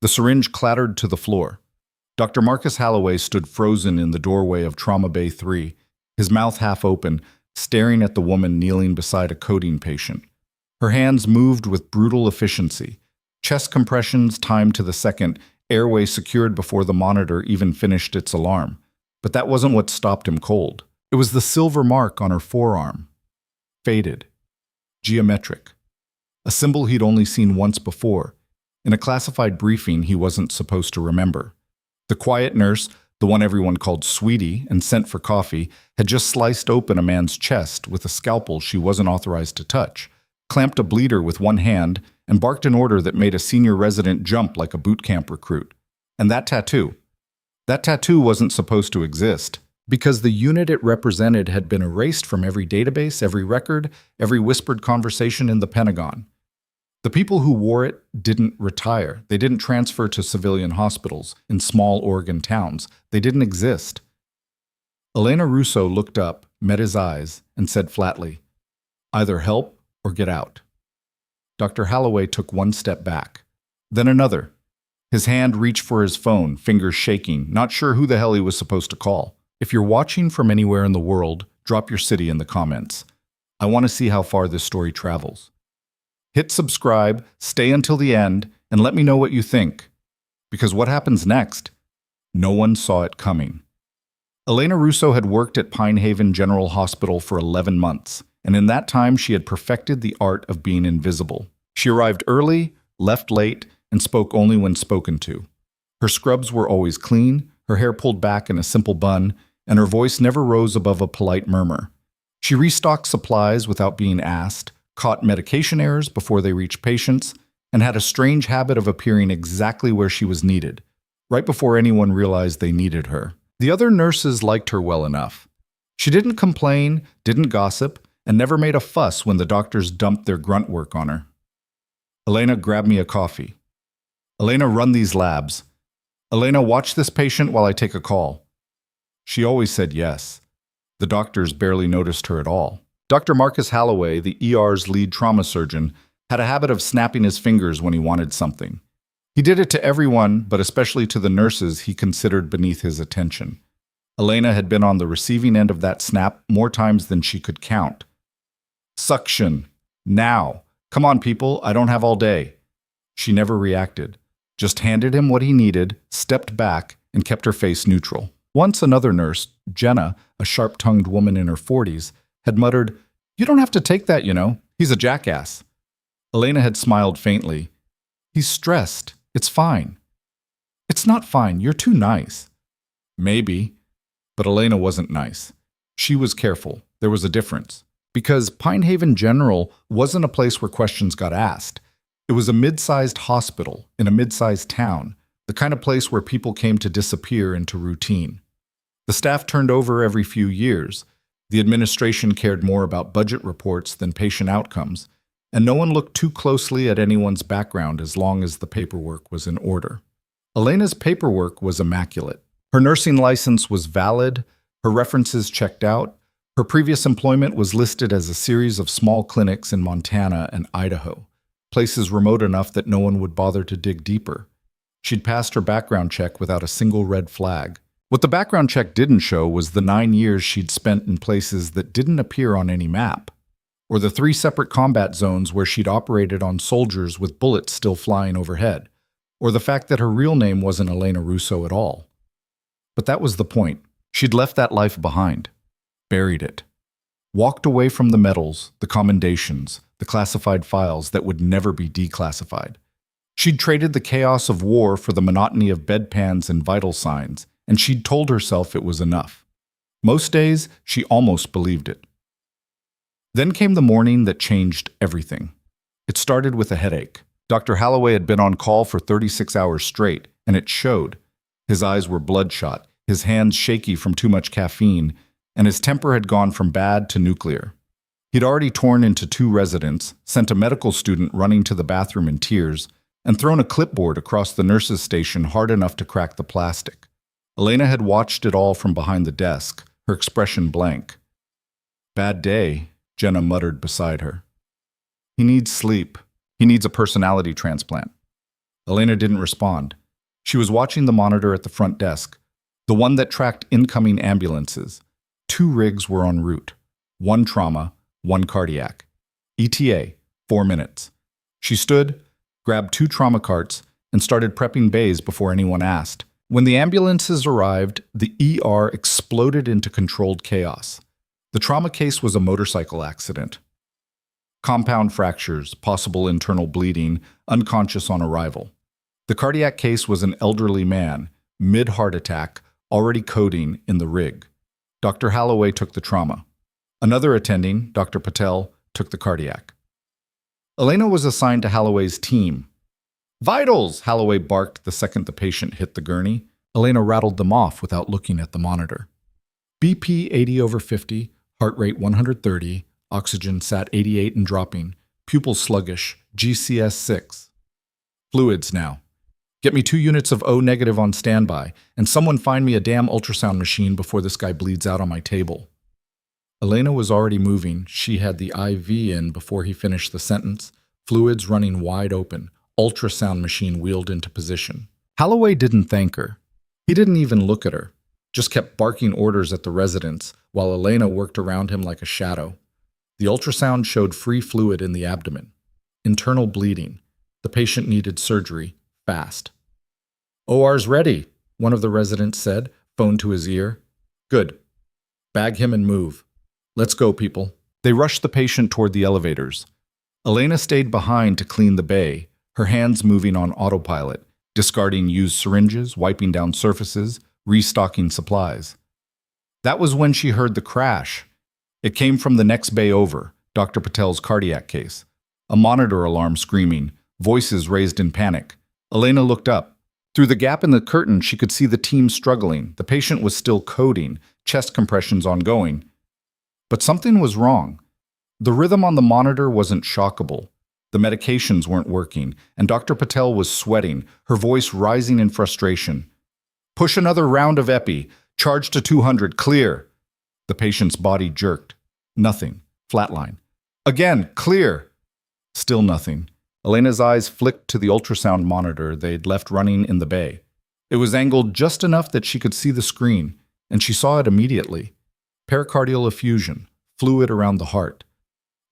The syringe clattered to the floor. Dr. Marcus Halloway stood frozen in the doorway of Trauma Bay 3, his mouth half open, staring at the woman kneeling beside a codeine patient. Her hands moved with brutal efficiency. Chest compressions timed to the second, airway secured before the monitor even finished its alarm. But that wasn't what stopped him cold. It was the silver mark on her forearm. Faded. Geometric. A symbol he'd only seen once before. In a classified briefing he wasn't supposed to remember. The quiet nurse, the one everyone called Sweetie and sent for coffee, had just sliced open a man's chest with a scalpel she wasn't authorized to touch, clamped a bleeder with one hand, and barked an order that made a senior resident jump like a boot camp recruit. And that tattoo. That tattoo wasn't supposed to exist, because the unit it represented had been erased from every database, every record, every whispered conversation in the Pentagon. The people who wore it didn't retire. They didn't transfer to civilian hospitals in small Oregon towns. They didn't exist. Elena Russo looked up, met his eyes, and said flatly, "Either help or get out." Dr. Halloway took one step back, then another. His hand reached for his phone, fingers shaking, not sure who the hell he was supposed to call. If you're watching from anywhere in the world, drop your city in the comments. I want to see how far this story travels. Hit subscribe, stay until the end, and let me know what you think. Because what happens next? No one saw it coming. Elena Russo had worked at Pine Haven General Hospital for 11 months, and in that time she had perfected the art of being invisible. She arrived early, left late, and spoke only when spoken to. Her scrubs were always clean, her hair pulled back in a simple bun, and her voice never rose above a polite murmur. She restocked supplies without being asked, caught medication errors before they reached patients, and had a strange habit of appearing exactly where she was needed, right before anyone realized they needed her. The other nurses liked her well enough. She didn't complain, didn't gossip, and never made a fuss when the doctors dumped their grunt work on her. "Elena, grab me a coffee." "Elena, run these labs." "Elena, watch this patient while I take a call." She always said yes. The doctors barely noticed her at all. Dr. Marcus Halloway, the ER's lead trauma surgeon, had a habit of snapping his fingers when he wanted something. He did it to everyone, but especially to the nurses he considered beneath his attention. Elena had been on the receiving end of that snap more times than she could count. "Suction. Now. Come on, people, I don't have all day." She never reacted, just handed him what he needed, stepped back, and kept her face neutral. Once another nurse, Jenna, a sharp-tongued woman in her 40s, had muttered, "You don't have to take that, you know. He's a jackass." Elena had smiled faintly. "He's stressed. It's fine." "It's not fine. You're too nice." "Maybe." But Elena wasn't nice. She was careful. There was a difference. Because Pine Haven General wasn't a place where questions got asked. It was a mid-sized hospital in a mid-sized town, the kind of place where people came to disappear into routine. The staff turned over every few years. The administration cared more about budget reports than patient outcomes, and no one looked too closely at anyone's background as long as the paperwork was in order. Elena's paperwork was immaculate. Her nursing license was valid, her references checked out, her previous employment was listed as a series of small clinics in Montana and Idaho, places remote enough that no one would bother to dig deeper. She'd passed her background check without a single red flag. What the background check didn't show was the 9 years she'd spent in places that didn't appear on any map, or the 3 separate combat zones where she'd operated on soldiers with bullets still flying overhead, or the fact that her real name wasn't Elena Russo at all. But that was the point. She'd left that life behind, buried it, walked away from the medals, the commendations, the classified files that would never be declassified. She'd traded the chaos of war for the monotony of bedpans and vital signs, and she'd told herself it was enough. Most days, she almost believed it. Then came the morning that changed everything. It started with a headache. Dr. Halloway had been on call for 36 hours straight, and it showed. His eyes were bloodshot, his hands shaky from too much caffeine, and his temper had gone from bad to nuclear. He'd already torn into 2 residents, sent a medical student running to the bathroom in tears, and thrown a clipboard across the nurse's station hard enough to crack the plastic. Elena had watched it all from behind the desk, her expression blank. "Bad day," Jenna muttered beside her. "He needs sleep. He needs a personality transplant." Elena didn't respond. She was watching the monitor at the front desk, the one that tracked incoming ambulances. 2 rigs were en route. 1 trauma, 1 cardiac. ETA, 4 minutes. She stood, grabbed 2 trauma carts, and started prepping bays before anyone asked. When the ambulances arrived, the ER exploded into controlled chaos. The trauma case was a motorcycle accident. Compound fractures, possible internal bleeding, unconscious on arrival. The cardiac case was an elderly man, mid-heart attack, already coding in the rig. Dr. Holloway took the trauma. Another attending, Dr. Patel, took the cardiac. Elena was assigned to Holloway's team. "Vitals!" Holloway barked the second the patient hit the gurney. Elena rattled them off without looking at the monitor. BP 80/50, heart rate 130, oxygen sat 88 and dropping, pupils sluggish, GCS 6. Fluids now. Get me 2 units of O negative on standby, and someone find me a damn ultrasound machine before this guy bleeds out on my table. Elena was already moving. She had the IV in before he finished the sentence, fluids running wide open, ultrasound machine wheeled into position. Holloway didn't thank her. He didn't even look at her, just kept barking orders at the residents while Elena worked around him like a shadow. The ultrasound showed free fluid in the abdomen. Internal bleeding. The patient needed surgery, fast. "OR's ready," one of the residents said, phone to his ear. "Good. Bag him and move. Let's go, people." They rushed the patient toward the elevators. Elena stayed behind to clean the bay, her hands moving on autopilot, discarding used syringes, wiping down surfaces, restocking supplies. That was when she heard the crash. It came from the next bay over, Dr. Patel's cardiac case. A monitor alarm screaming, voices raised in panic. Elena looked up. Through the gap in the curtain, she could see the team struggling. The patient was still coding, chest compressions ongoing. But something was wrong. The rhythm on the monitor wasn't shockable. The medications weren't working, and Dr. Patel was sweating, her voice rising in frustration. "Push another round of epi. Charge to 200. Clear." The patient's body jerked. Nothing. Flatline. Again, clear. Still nothing. Elena's eyes flicked to the ultrasound monitor they'd left running in the bay. It was angled just enough that she could see the screen, and she saw it immediately. Pericardial effusion, fluid around the heart.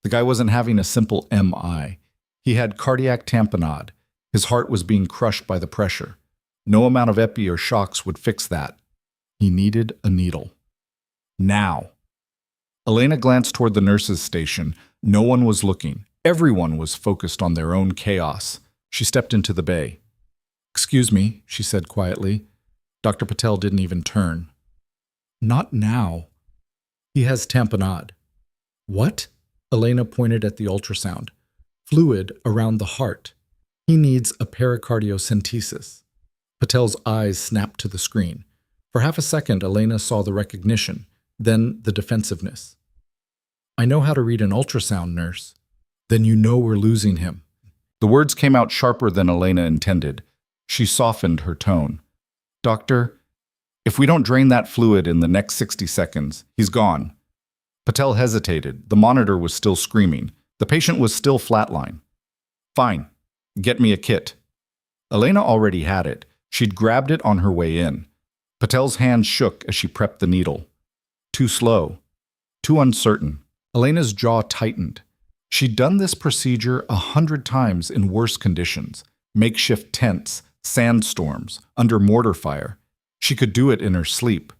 The guy wasn't having a simple MI. He had cardiac tamponade. His heart was being crushed by the pressure. No amount of epi or shocks would fix that. He needed a needle. Now. Elena glanced toward the nurse's station. No one was looking. Everyone was focused on their own chaos. She stepped into the bay. "Excuse me," she said quietly. Dr. Patel didn't even turn. "Not now. He has tamponade." "What?" Elena pointed at the ultrasound. "Fluid around the heart. He needs a pericardiocentesis." Patel's eyes snapped to the screen. For half a second, Elena saw the recognition, then the defensiveness. "I know how to read an ultrasound, nurse." "Then you know we're losing him." The words came out sharper than Elena intended. She softened her tone. "Doctor, if we don't drain that fluid in the next 60 seconds, he's gone." Patel hesitated. The monitor was still screaming. The patient was still flatline. "Fine. Get me a kit." Elena already had it. She'd grabbed it on her way in. Patel's hand shook as she prepped the needle. Too slow. Too uncertain. Elena's jaw tightened. She'd done this procedure 100 times in worse conditions. Makeshift tents, sandstorms, under mortar fire. She could do it in her sleep.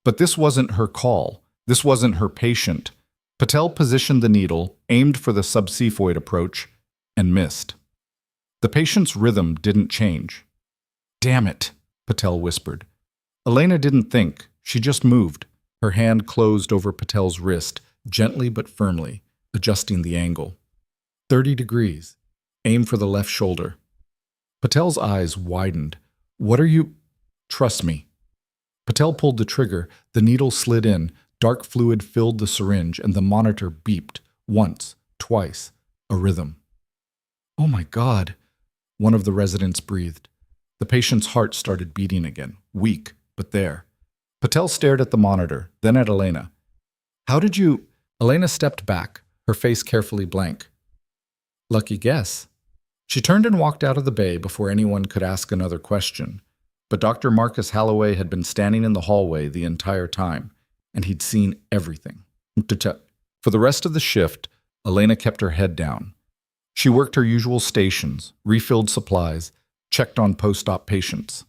But this wasn't her call. This wasn't her patient. Patel positioned the needle, aimed for the subxiphoid approach, and missed. The patient's rhythm didn't change. "Damn it," Patel whispered. Elena didn't think. She just moved. Her hand closed over Patel's wrist, gently but firmly, adjusting the angle. 30 degrees. Aim for the left shoulder. Patel's eyes widened. "What are you—" "Trust me." Patel pulled the trigger. The needle slid in. Dark fluid filled the syringe, and the monitor beeped. Once, twice. A rhythm. "Oh my God," one of the residents breathed. The patient's heart started beating again. Weak, but there. Patel stared at the monitor, then at Elena. "How did you—" Elena stepped back, her face carefully blank. "Lucky guess." She turned and walked out of the bay before anyone could ask another question. But Dr. Marcus Halloway had been standing in the hallway the entire time, and he'd seen everything. For the rest of the shift, Elena kept her head down. She worked her usual stations, refilled supplies, checked on post-op patients.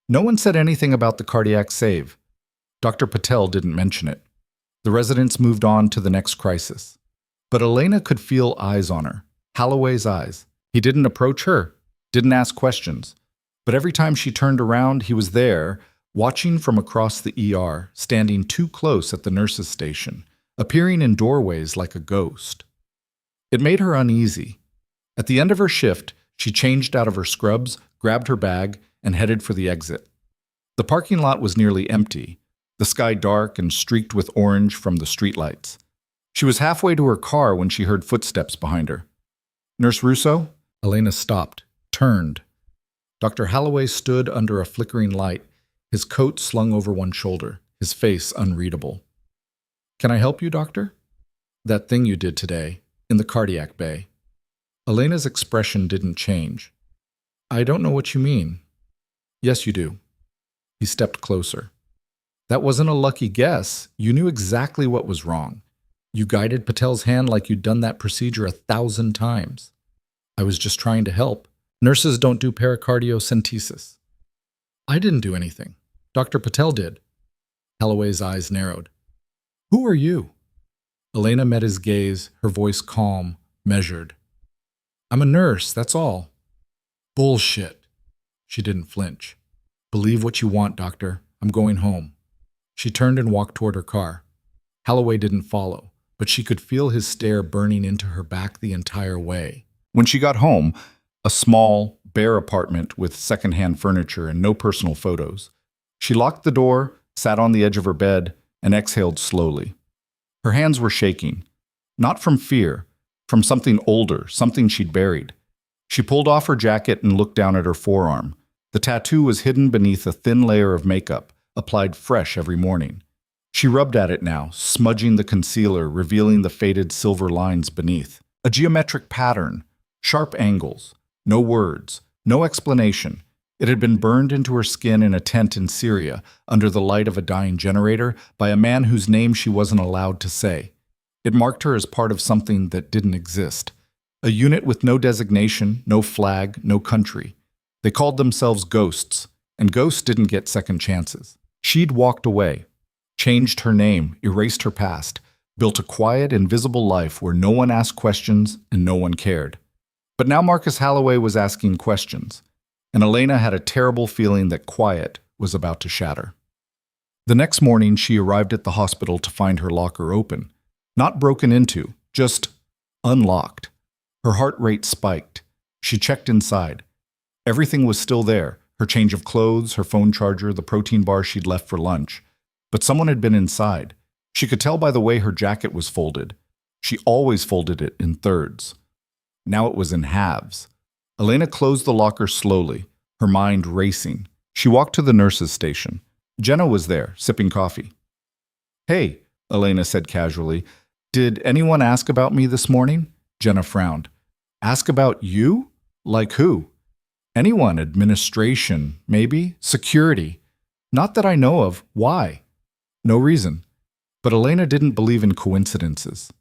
No one said anything about the cardiac save. Dr. Patel didn't mention it. The residents moved on to the next crisis. But Elena could feel eyes on her, Halloway's eyes. He didn't approach her, didn't ask questions. But every time she turned around, he was there, watching from across the ER, standing too close at the nurse's station, appearing in doorways like a ghost. It made her uneasy. At the end of her shift, she changed out of her scrubs, grabbed her bag, and headed for the exit. The parking lot was nearly empty, the sky dark and streaked with orange from the streetlights. She was halfway to her car when she heard footsteps behind her. "Nurse Russo?" Elena stopped, turned. Dr. Halloway stood under a flickering light, his coat slung over one shoulder, his face unreadable. "Can I help you, doctor?" "That thing you did today, in the cardiac bay." Elena's expression didn't change. "I don't know what you mean." "Yes, you do." He stepped closer. "That wasn't a lucky guess. You knew exactly what was wrong. You guided Patel's hand like you'd done that procedure 1,000 times. I was just trying to help. Nurses don't do pericardiocentesis." "I didn't do anything. Dr. Patel did." Halloway's eyes narrowed. "Who are you?" Elena met his gaze, her voice calm, measured. "I'm a nurse, that's all." "Bullshit." She didn't flinch. "Believe what you want, doctor. I'm going home." She turned and walked toward her car. Halloway didn't follow, but she could feel his stare burning into her back the entire way. When she got home, a small, bare apartment with secondhand furniture and no personal photos, she locked the door, sat on the edge of her bed, and exhaled slowly. Her hands were shaking, not from fear, from something older, something she'd buried. She pulled off her jacket and looked down at her forearm. The tattoo was hidden beneath a thin layer of makeup, applied fresh every morning. She rubbed at it now, smudging the concealer, revealing the faded silver lines beneath. A geometric pattern, sharp angles, no words, no explanation. It had been burned into her skin in a tent in Syria, under the light of a dying generator, by a man whose name she wasn't allowed to say. It marked her as part of something that didn't exist. A unit with no designation, no flag, no country. They called themselves ghosts, and ghosts didn't get second chances. She'd walked away, changed her name, erased her past, built a quiet, invisible life where no one asked questions and no one cared. But now Marcus Halloway was asking questions, and Elena had a terrible feeling that quiet was about to shatter. The next morning, she arrived at the hospital to find her locker open. Not broken into, just unlocked. Her heart rate spiked. She checked inside. Everything was still there, her change of clothes, her phone charger, the protein bar she'd left for lunch. But someone had been inside. She could tell by the way her jacket was folded. She always folded it in thirds. Now it was in halves. Elena closed the locker slowly, her mind racing. She walked to the nurse's station. Jenna was there, sipping coffee. "Hey," Elena said casually, "did anyone ask about me this morning?" Jenna frowned. "Ask about you? Like who?" "Anyone, administration, maybe, security. Not that I know of. Why?" "No reason." But Elena didn't believe in coincidences.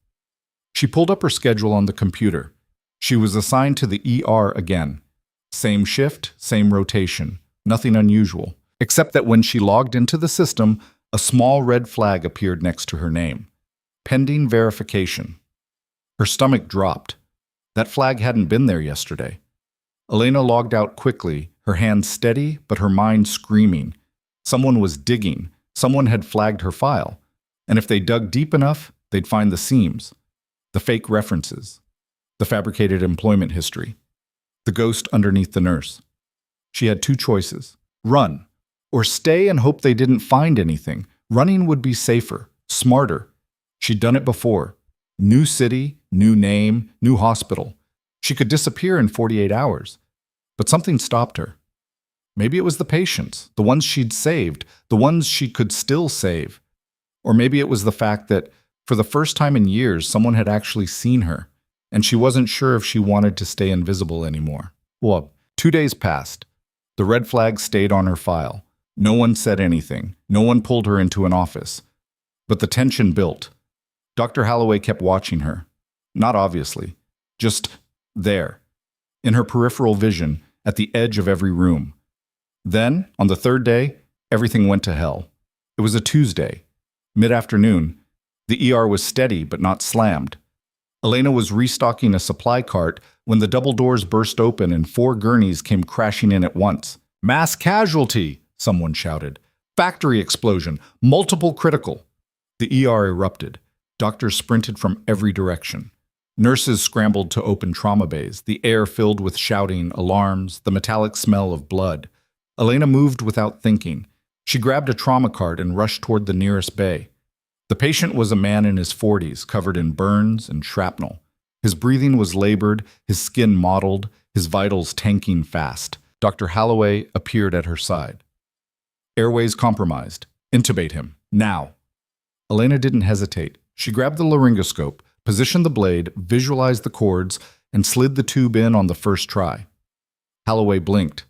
She pulled up her schedule on the computer. She was assigned to the ER again. Same shift, same rotation. Nothing unusual, except that when she logged into the system, a small red flag appeared next to her name. Pending verification. Her stomach dropped. That flag hadn't been there yesterday. Elena logged out quickly, her hands steady, but her mind screaming. Someone was digging. Someone had flagged her file. And if they dug deep enough, they'd find the seams, the fake references, the fabricated employment history, the ghost underneath the nurse. She had two choices: run, or stay and hope they didn't find anything. Running would be safer, smarter. She'd done it before. New city, new name, new hospital. She could disappear in 48 hours. But something stopped her. Maybe it was the patients, the ones she'd saved, the ones she could still save. Or maybe it was the fact that, for the first time in years, someone had actually seen her. and she wasn't sure if she wanted to stay invisible anymore. Well, 2 days passed. The red flag stayed on her file. No one said anything. No one pulled her into an office. But the tension built. Dr. Holloway kept watching her. Not obviously. Just there. In her peripheral vision, at the edge of every room. Then, on the third day, everything went to hell. It was a Tuesday. Mid-afternoon. The ER was steady but not slammed. Elena was restocking a supply cart when the double doors burst open and 4 gurneys came crashing in at once. "Mass casualty!" someone shouted. "Factory explosion! Multiple critical!" The ER erupted. Doctors sprinted from every direction. Nurses scrambled to open trauma bays, the air filled with shouting, alarms, the metallic smell of blood. Elena moved without thinking. She grabbed a trauma cart and rushed toward the nearest bay. The patient was a man in his 40s, covered in burns and shrapnel. His breathing was labored, his skin mottled, his vitals tanking fast. Dr. Holloway appeared at her side. "Airways compromised. Intubate him. Now." Elena didn't hesitate. She grabbed the laryngoscope, positioned the blade, visualized the cords, and slid the tube in on the first try. Holloway blinked.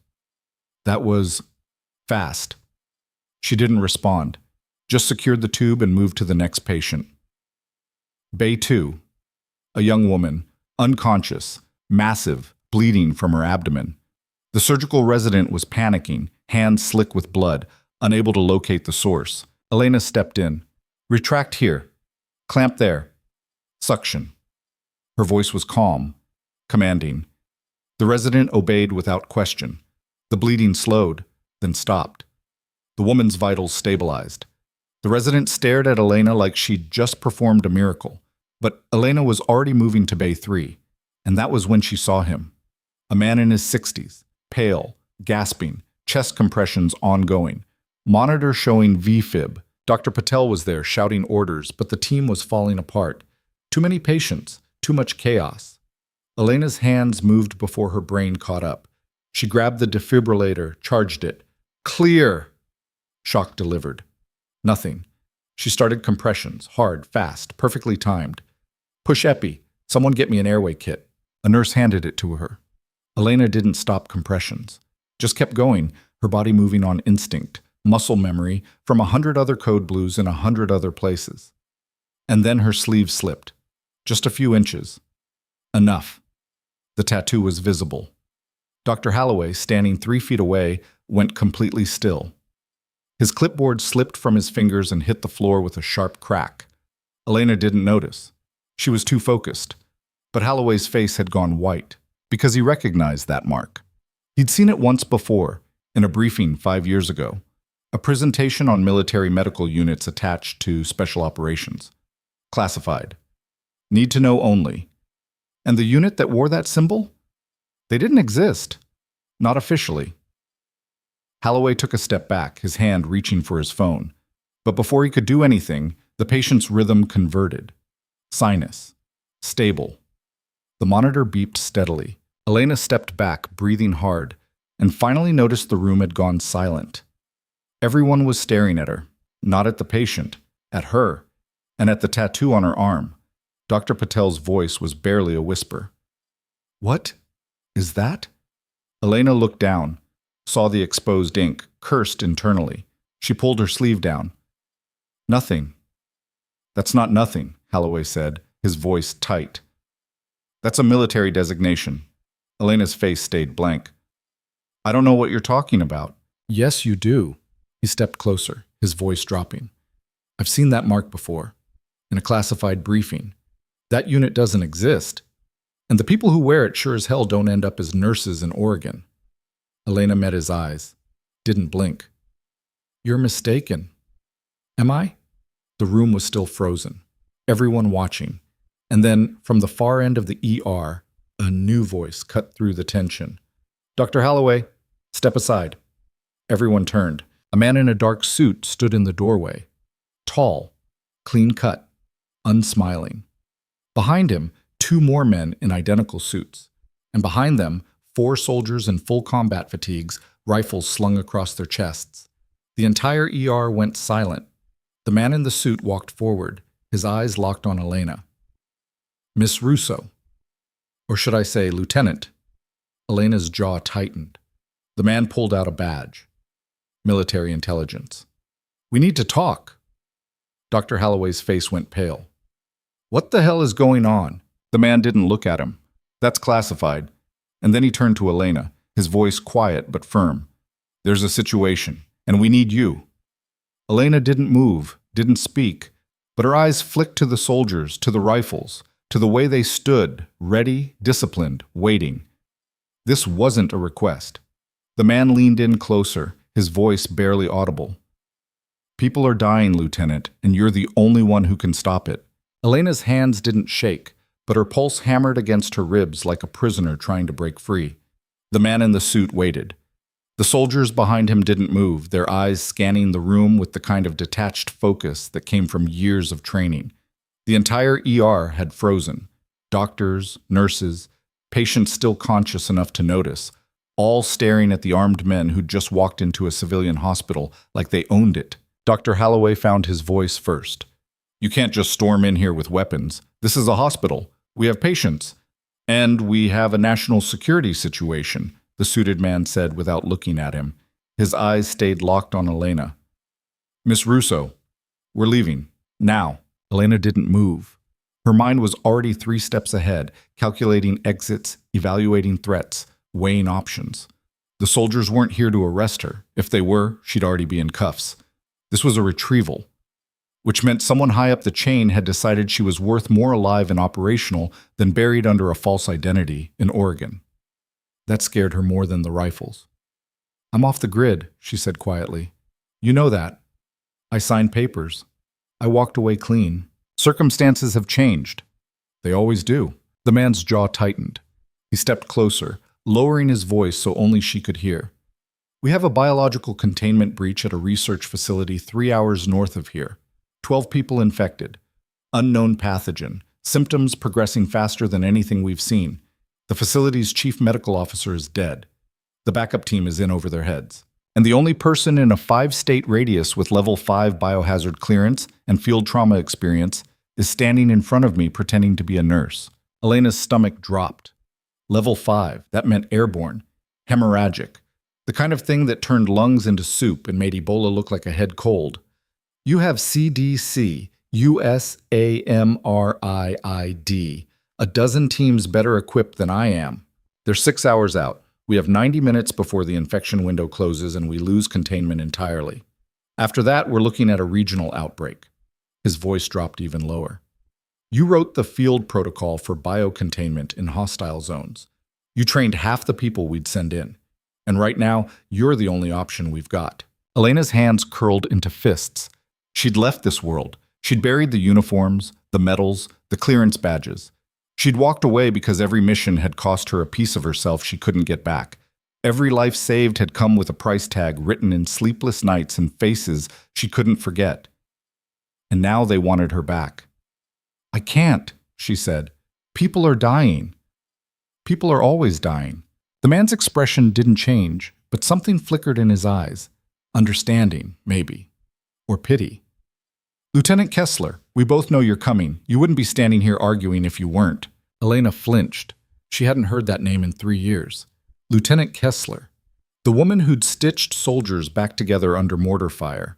That was fast. She didn't respond, just secured the tube and moved to the next patient. Bay 2. A young woman, unconscious, massive, bleeding from her abdomen. The surgical resident was panicking, hands slick with blood, unable to locate the source. Elena stepped in. "Retract here. Clamp there. Suction." Her voice was calm, commanding. The resident obeyed without question. The bleeding slowed, then stopped. The woman's vitals stabilized. The resident stared at Elena like she'd just performed a miracle. But Elena was already moving to Bay 3, and that was when she saw him. A man in his 60s, pale, gasping, chest compressions ongoing, monitor showing V-fib. Dr. Patel was there shouting orders, but the team was falling apart. Too many patients, too much chaos. Elena's hands moved before her brain caught up. She grabbed the defibrillator, charged it. "Clear!" Shock delivered. Nothing. She started compressions, hard, fast, perfectly timed. "Push epi. Someone get me an airway kit." A nurse handed it to her. Elena didn't stop compressions. Just kept going, her body moving on instinct, muscle memory from 100 other code blues in 100 other places. And then her sleeve slipped. Just a few inches. Enough. The tattoo was visible. Dr. Holloway, standing 3 feet away, went completely still. His clipboard slipped from his fingers and hit the floor with a sharp crack. Elena didn't notice. She was too focused. But Holloway's face had gone white, because he recognized that mark. He'd seen it once before, in a briefing 5 years ago. A presentation on military medical units attached to special operations. Classified. Need to know only. And the unit that wore that symbol? They didn't exist. Not officially. Holloway took a step back, his hand reaching for his phone. But before he could do anything, the patient's rhythm converted. Sinus. Stable. The monitor beeped steadily. Elena stepped back, breathing hard, and finally noticed the room had gone silent. Everyone was staring at her, not at the patient, at her, and at the tattoo on her arm. Dr. Patel's voice was barely a whisper. "What is that?" Elena looked down, saw the exposed ink, cursed internally. She pulled her sleeve down. "Nothing." "That's not nothing," Holloway said, his voice tight. "That's a military designation." Elena's face stayed blank. "I don't know what you're talking about." "Yes, you do." He stepped closer, his voice dropping. "I've seen that mark before, in a classified briefing. That unit doesn't exist, and the people who wear it sure as hell don't end up as nurses in Oregon." Elena met his eyes, didn't blink. "You're mistaken." "Am I?" The room was still frozen, everyone watching. And then, from the far end of the ER, a new voice cut through the tension. "Dr. Holloway, step aside." Everyone turned. A man in a dark suit stood in the doorway. Tall, clean-cut, unsmiling. Behind him, 2 more men in identical suits. And behind them, 4 soldiers in full combat fatigues, rifles slung across their chests. The entire ER went silent. The man in the suit walked forward, his eyes locked on Elena. "Miss Russo." Or should I say, Lieutenant? Elena's jaw tightened. The man pulled out a badge. Military intelligence. We need to talk. Dr. Holloway's face went pale. What the hell is going on? The man didn't look at him. That's classified. And then he turned to Elena, his voice quiet but firm. There's a situation, and we need you. Elena didn't move, didn't speak, but her eyes flicked to the soldiers, to the rifles, to the way they stood, ready, disciplined, waiting. This wasn't a request. The man leaned in closer, his voice barely audible. People are dying, Lieutenant, and you're the only one who can stop it. Elena's hands didn't shake, but her pulse hammered against her ribs like a prisoner trying to break free. The man in the suit waited. The soldiers behind him didn't move, their eyes scanning the room with the kind of detached focus that came from years of training. The entire ER had frozen. Doctors, nurses, patients still conscious enough to notice, all staring at the armed men who'd just walked into a civilian hospital like they owned it. Dr. Holloway found his voice first. You can't just storm in here with weapons. This is a hospital. We have patients. And we have a national security situation, the suited man said without looking at him. His eyes stayed locked on Elena. Miss Russo, we're leaving. Now. Elena didn't move. Her mind was already 3 steps ahead, calculating exits, evaluating threats, weighing options. The soldiers weren't here to arrest her. If they were, she'd already be in cuffs. This was a retrieval, which meant someone high up the chain had decided she was worth more alive and operational than buried under a false identity in Oregon. That scared her more than the rifles. I'm off the grid, she said quietly. You know that. I signed papers. I walked away clean. Circumstances have changed. They always do. The man's jaw tightened. He stepped closer, lowering his voice so only she could hear. We have a biological containment breach at a research facility 3 hours north of here. 12 people infected. Unknown pathogen. Symptoms progressing faster than anything we've seen. The facility's chief medical officer is dead. The backup team is in over their heads. And the only person in a 5-state radius with level 5 biohazard clearance and field trauma experience is standing in front of me pretending to be a nurse. Elena's stomach dropped. Level 5, that meant airborne, hemorrhagic, the kind of thing that turned lungs into soup and made Ebola look like a head cold. You have CDC, USAMRIID, a dozen teams better equipped than I am. They're 6 hours out. We have 90 minutes before the infection window closes and we lose containment entirely. After that, we're looking at a regional outbreak. His voice dropped even lower. You wrote the field protocol for biocontainment in hostile zones. You trained half the people we'd send in. And right now, you're the only option we've got. Elena's hands curled into fists. She'd left this world. She'd buried the uniforms, the medals, the clearance badges. She'd walked away because every mission had cost her a piece of herself she couldn't get back. Every life saved had come with a price tag written in sleepless nights and faces she couldn't forget. And now they wanted her back. I can't, she said. People are dying. People are always dying. The man's expression didn't change, but something flickered in his eyes. Understanding, maybe. Or pity. Lieutenant Kessler, we both know you're coming. You wouldn't be standing here arguing if you weren't. Elena flinched. She hadn't heard that name in 3 years. Lieutenant Kessler. The woman who'd stitched soldiers back together under mortar fire.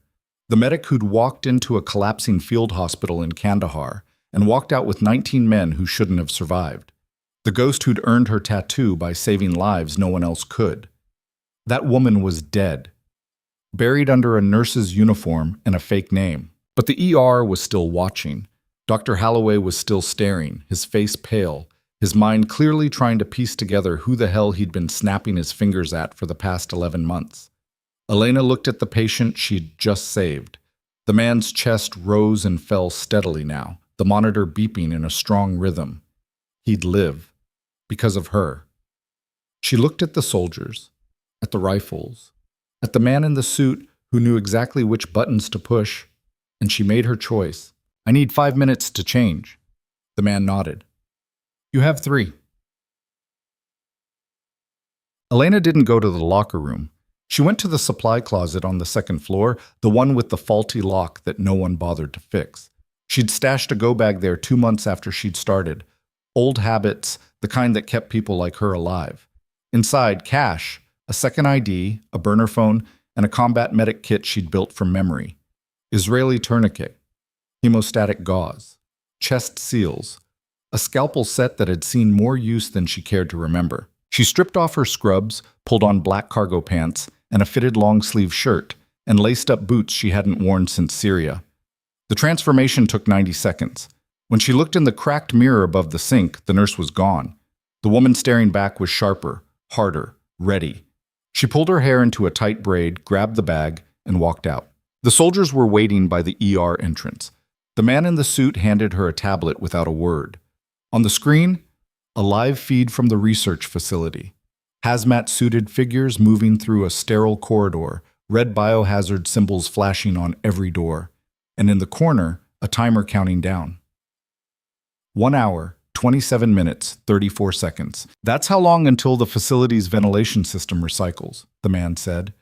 The medic who'd walked into a collapsing field hospital in Kandahar and walked out with 19 men who shouldn't have survived. The ghost who'd earned her tattoo by saving lives no one else could. That woman was dead. Buried under a nurse's uniform and a fake name. But the ER was still watching. Dr. Holloway was still staring, his face pale, his mind clearly trying to piece together who the hell he'd been snapping his fingers at for the past 11 months. Elena looked at the patient she'd just saved. The man's chest rose and fell steadily now, the monitor beeping in a strong rhythm. He'd live. Because of her. She looked at the soldiers, at the rifles, at the man in the suit who knew exactly which buttons to push, and she made her choice. I need 5 minutes to change. The man nodded. You have 3. Elena didn't go to the locker room. She went to the supply closet on the 2nd floor, the one with the faulty lock that no one bothered to fix. She'd stashed a go bag there 2 months after she'd started. Old habits, the kind that kept people like her alive. Inside, cash, a second ID, a burner phone, and a combat medic kit she'd built from memory. Israeli tourniquet, hemostatic gauze, chest seals, a scalpel set that had seen more use than she cared to remember. She stripped off her scrubs, pulled on black cargo pants and a fitted long-sleeve shirt, and laced up boots she hadn't worn since Syria. The transformation took 90 seconds. When she looked in the cracked mirror above the sink, the nurse was gone. The woman staring back was sharper, harder, ready. She pulled her hair into a tight braid, grabbed the bag, and walked out. The soldiers were waiting by the ER entrance. The man in the suit handed her a tablet without a word. On the screen, a live feed from the research facility. Hazmat-suited figures moving through a sterile corridor, red biohazard symbols flashing on every door. And in the corner, a timer counting down. 1 hour, 27 minutes, 34 seconds. That's how long until the facility's ventilation system recycles, the man said.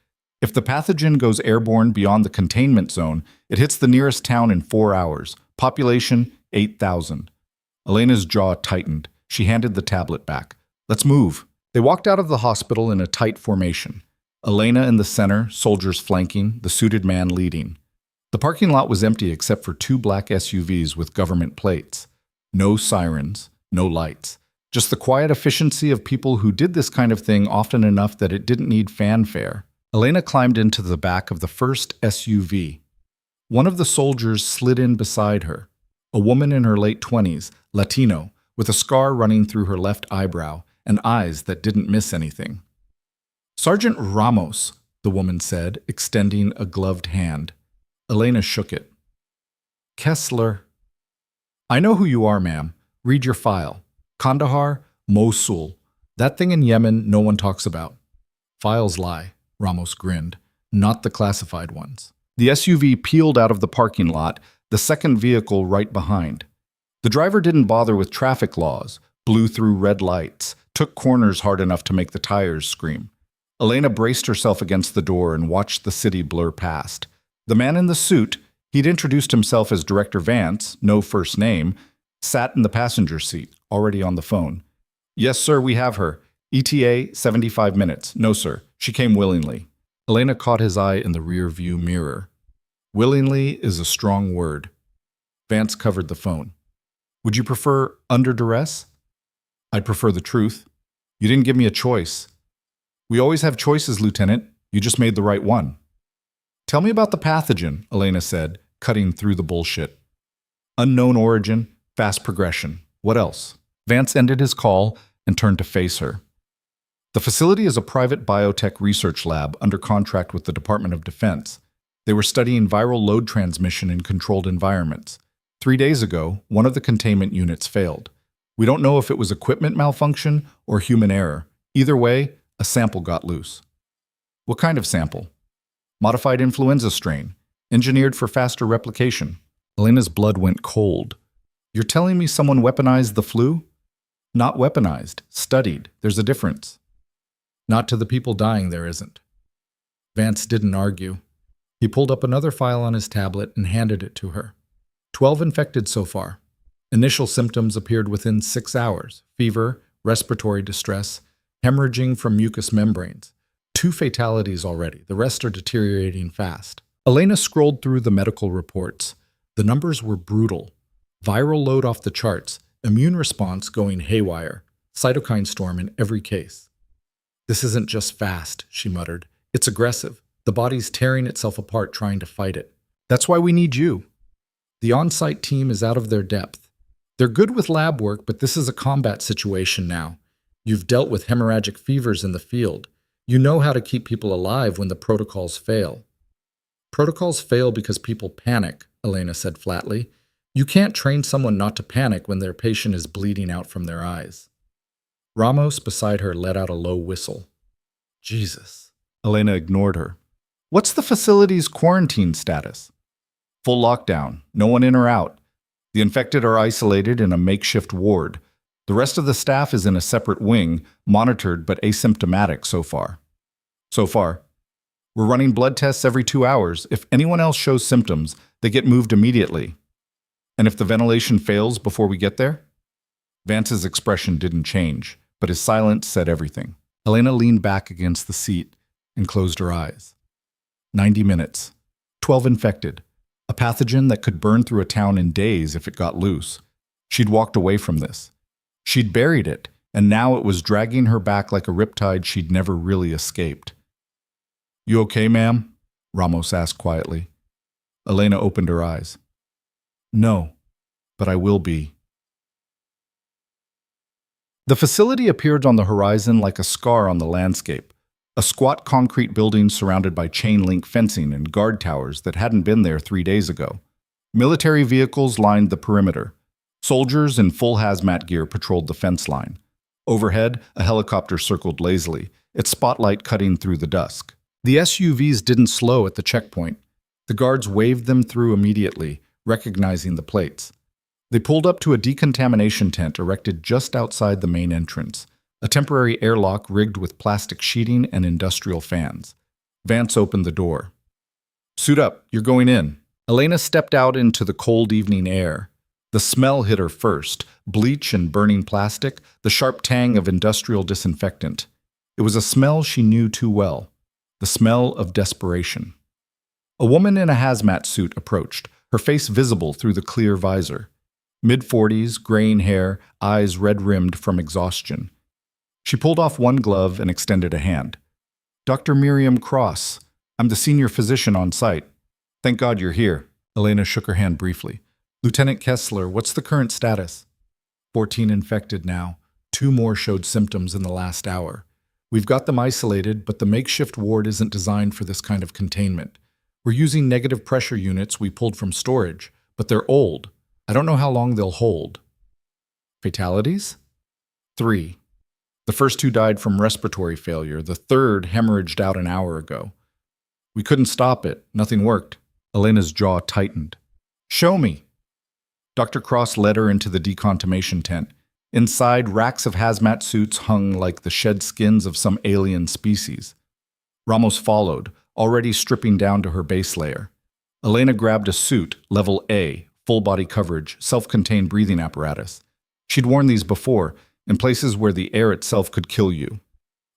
If the pathogen goes airborne beyond the containment zone, it hits the nearest town in 4 hours. Population, 8,000. Elena's jaw tightened. She handed the tablet back. Let's move. They walked out of the hospital in a tight formation. Elena in the center, soldiers flanking, the suited man leading. The parking lot was empty except for 2 black SUVs with government plates. No sirens, no lights. Just the quiet efficiency of people who did this kind of thing often enough that it didn't need fanfare. Elena climbed into the back of the first SUV. One of the soldiers slid in beside her. A woman in her late 20s, Latino, with a scar running through her left eyebrow and eyes that didn't miss anything. Sergeant Ramos, the woman said, extending a gloved hand. Elena shook it. Kessler. I know who you are, ma'am. Read your file. Kandahar, Mosul. That thing in Yemen no one talks about. Files lie, Ramos grinned, not the classified ones. The SUV peeled out of the parking lot, the second vehicle right behind. The driver didn't bother with traffic laws, blew through red lights, took corners hard enough to make the tires scream. Elena braced herself against the door and watched the city blur past. The man in the suit, he'd introduced himself as Director Vance, no first name, sat in the passenger seat, already on the phone. Yes, sir, we have her. ETA, 75 minutes. No, sir. She came willingly. Elena caught his eye in the rear-view mirror. Willingly is a strong word. Vance covered the phone. Would you prefer under duress? I'd prefer the truth. You didn't give me a choice. We always have choices, Lieutenant. You just made the right one. Tell me about the pathogen, Elena said, cutting through the bullshit. Unknown origin, fast progression. What else? Vance ended his call and turned to face her. The facility is a private biotech research lab under contract with the Department of Defense. They were studying viral load transmission in controlled environments. 3 days ago, one of the containment units failed. We don't know if it was equipment malfunction or human error. Either way, a sample got loose. What kind of sample? Modified influenza strain, engineered for faster replication. Elena's blood went cold. You're telling me someone weaponized the flu? Not weaponized, studied. There's a difference. Not to the people dying, there isn't. Vance didn't argue. He pulled up another file on his tablet and handed it to her. 12 infected so far. Initial symptoms appeared within 6 hours. Fever, respiratory distress, hemorrhaging from mucous membranes. 2 fatalities already. The rest are deteriorating fast. Elena scrolled through the medical reports. The numbers were brutal. Viral load off the charts. Immune response going haywire. Cytokine storm in every case. This isn't just fast, she muttered. It's aggressive. The body's tearing itself apart trying to fight it. That's why we need you. The on-site team is out of their depth. They're good with lab work, but this is a combat situation now. You've dealt with hemorrhagic fevers in the field. You know how to keep people alive when the protocols fail. Protocols fail because people panic, Elena said flatly. You can't train someone not to panic when their patient is bleeding out from their eyes. Ramos beside her let out a low whistle. Jesus. Elena ignored her. What's the facility's quarantine status? Full lockdown. No one in or out. The infected are isolated in a makeshift ward. The rest of the staff is in a separate wing, monitored but asymptomatic so far. So far. We're running blood tests every 2 hours. If anyone else shows symptoms, they get moved immediately. And if the ventilation fails before we get there? Vance's expression didn't change, but his silence said everything. Elena leaned back against the seat and closed her eyes. 90 minutes. 12 infected. A pathogen that could burn through a town in days if it got loose. She'd walked away from this. She'd buried it, and now it was dragging her back like a riptide she'd never really escaped. "You okay, ma'am?" Ramos asked quietly. Elena opened her eyes. "No, but I will be." The facility appeared on the horizon like a scar on the landscape, a squat concrete building surrounded by chain-link fencing and guard towers that hadn't been there 3 days ago. Military vehicles lined the perimeter. Soldiers in full hazmat gear patrolled the fence line. Overhead, a helicopter circled lazily, its spotlight cutting through the dusk. The SUVs didn't slow at the checkpoint. The guards waved them through immediately, recognizing the plates. They pulled up to a decontamination tent erected just outside the main entrance, a temporary airlock rigged with plastic sheeting and industrial fans. Vance opened the door. "Suit up, you're going in." Elena stepped out into the cold evening air. The smell hit her first, bleach and burning plastic, the sharp tang of industrial disinfectant. It was a smell she knew too well, the smell of desperation. A woman in a hazmat suit approached, her face visible through the clear visor. Mid-40s, graying hair, eyes red-rimmed from exhaustion. She pulled off one glove and extended a hand. "Dr. Miriam Cross. I'm the senior physician on site. Thank God you're here." Elena shook her hand briefly. "Lieutenant Kessler, what's the current status?" 14 infected now. 2 more showed symptoms in the last hour. We've got them isolated, but the makeshift ward isn't designed for this kind of containment. We're using negative pressure units we pulled from storage, but they're old. I don't know how long they'll hold." Fatalities? 3. The first 2 died from respiratory failure. The third hemorrhaged out an hour ago. We couldn't stop it. Nothing worked. Elena's jaw tightened. "Show me." Dr. Cross led her into the decontamination tent. Inside, racks of hazmat suits hung like the shed skins of some alien species. Ramos followed, already stripping down to her base layer. Elena grabbed a suit, level A, full body coverage, self-contained breathing apparatus. She'd worn these before, in places where the air itself could kill you.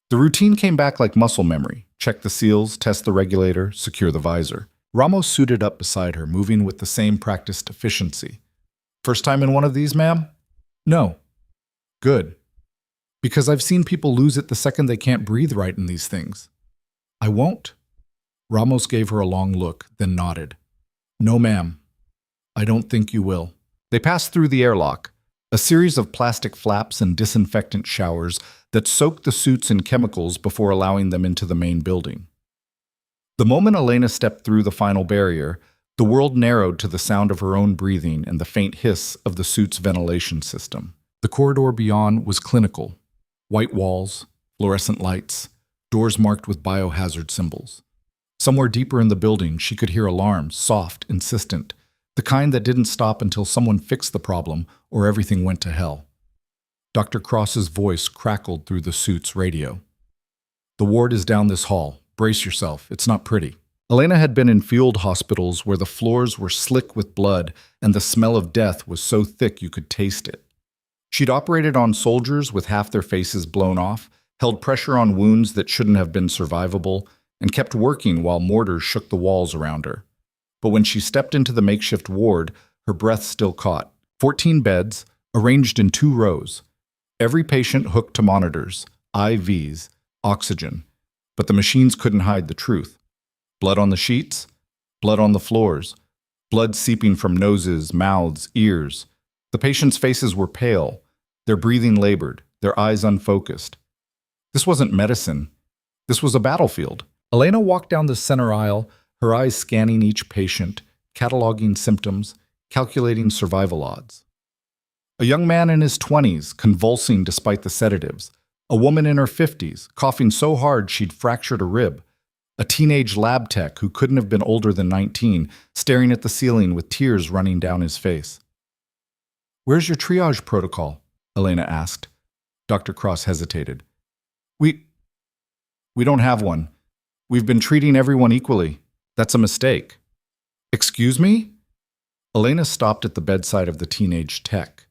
The routine came back like muscle memory. Check the seals, test the regulator, secure the visor. Ramos suited up beside her, moving with the same practiced efficiency. "First time in one of these, ma'am?" "No." "Good. Because I've seen people lose it the second they can't breathe right in these things." "I won't." Ramos gave her a long look, then nodded. "No, ma'am. I don't think you will." They passed through the airlock, a series of plastic flaps and disinfectant showers that soaked the suits in chemicals before allowing them into the main building. The moment Elena stepped through the final barrier, the world narrowed to the sound of her own breathing and the faint hiss of the suit's ventilation system. The corridor beyond was clinical. White walls, fluorescent lights, doors marked with biohazard symbols. Somewhere deeper in the building, she could hear alarms, soft, insistent, the kind that didn't stop until someone fixed the problem or everything went to hell. Dr. Cross's voice crackled through the suit's radio. "The ward is down this hall. Brace yourself. It's not pretty." Elena had been in field hospitals where the floors were slick with blood and the smell of death was so thick you could taste it. She'd operated on soldiers with half their faces blown off, held pressure on wounds that shouldn't have been survivable, and kept working while mortars shook the walls around her. But when she stepped into the makeshift ward, her breath still caught. 14 beds, arranged in 2 rows. Every patient hooked to monitors, IVs, oxygen. But the machines couldn't hide the truth. Blood on the sheets, blood on the floors, blood seeping from noses, mouths, ears. The patients' faces were pale, their breathing labored, their eyes unfocused. This wasn't medicine. This was a battlefield. Elena walked down the center aisle, her eyes scanning each patient, cataloging symptoms, calculating survival odds. A young man in his 20s, convulsing despite the sedatives. A woman in her 50s, coughing so hard she'd fractured a rib. A teenage lab tech who couldn't have been older than 19, staring at the ceiling with tears running down his face. "Where's your triage protocol?" Elena asked. Dr. Cross hesitated. We don't have one. We've been treating everyone equally. That's a mistake." "Excuse me?" Elena stopped at the bedside of the teenage tech.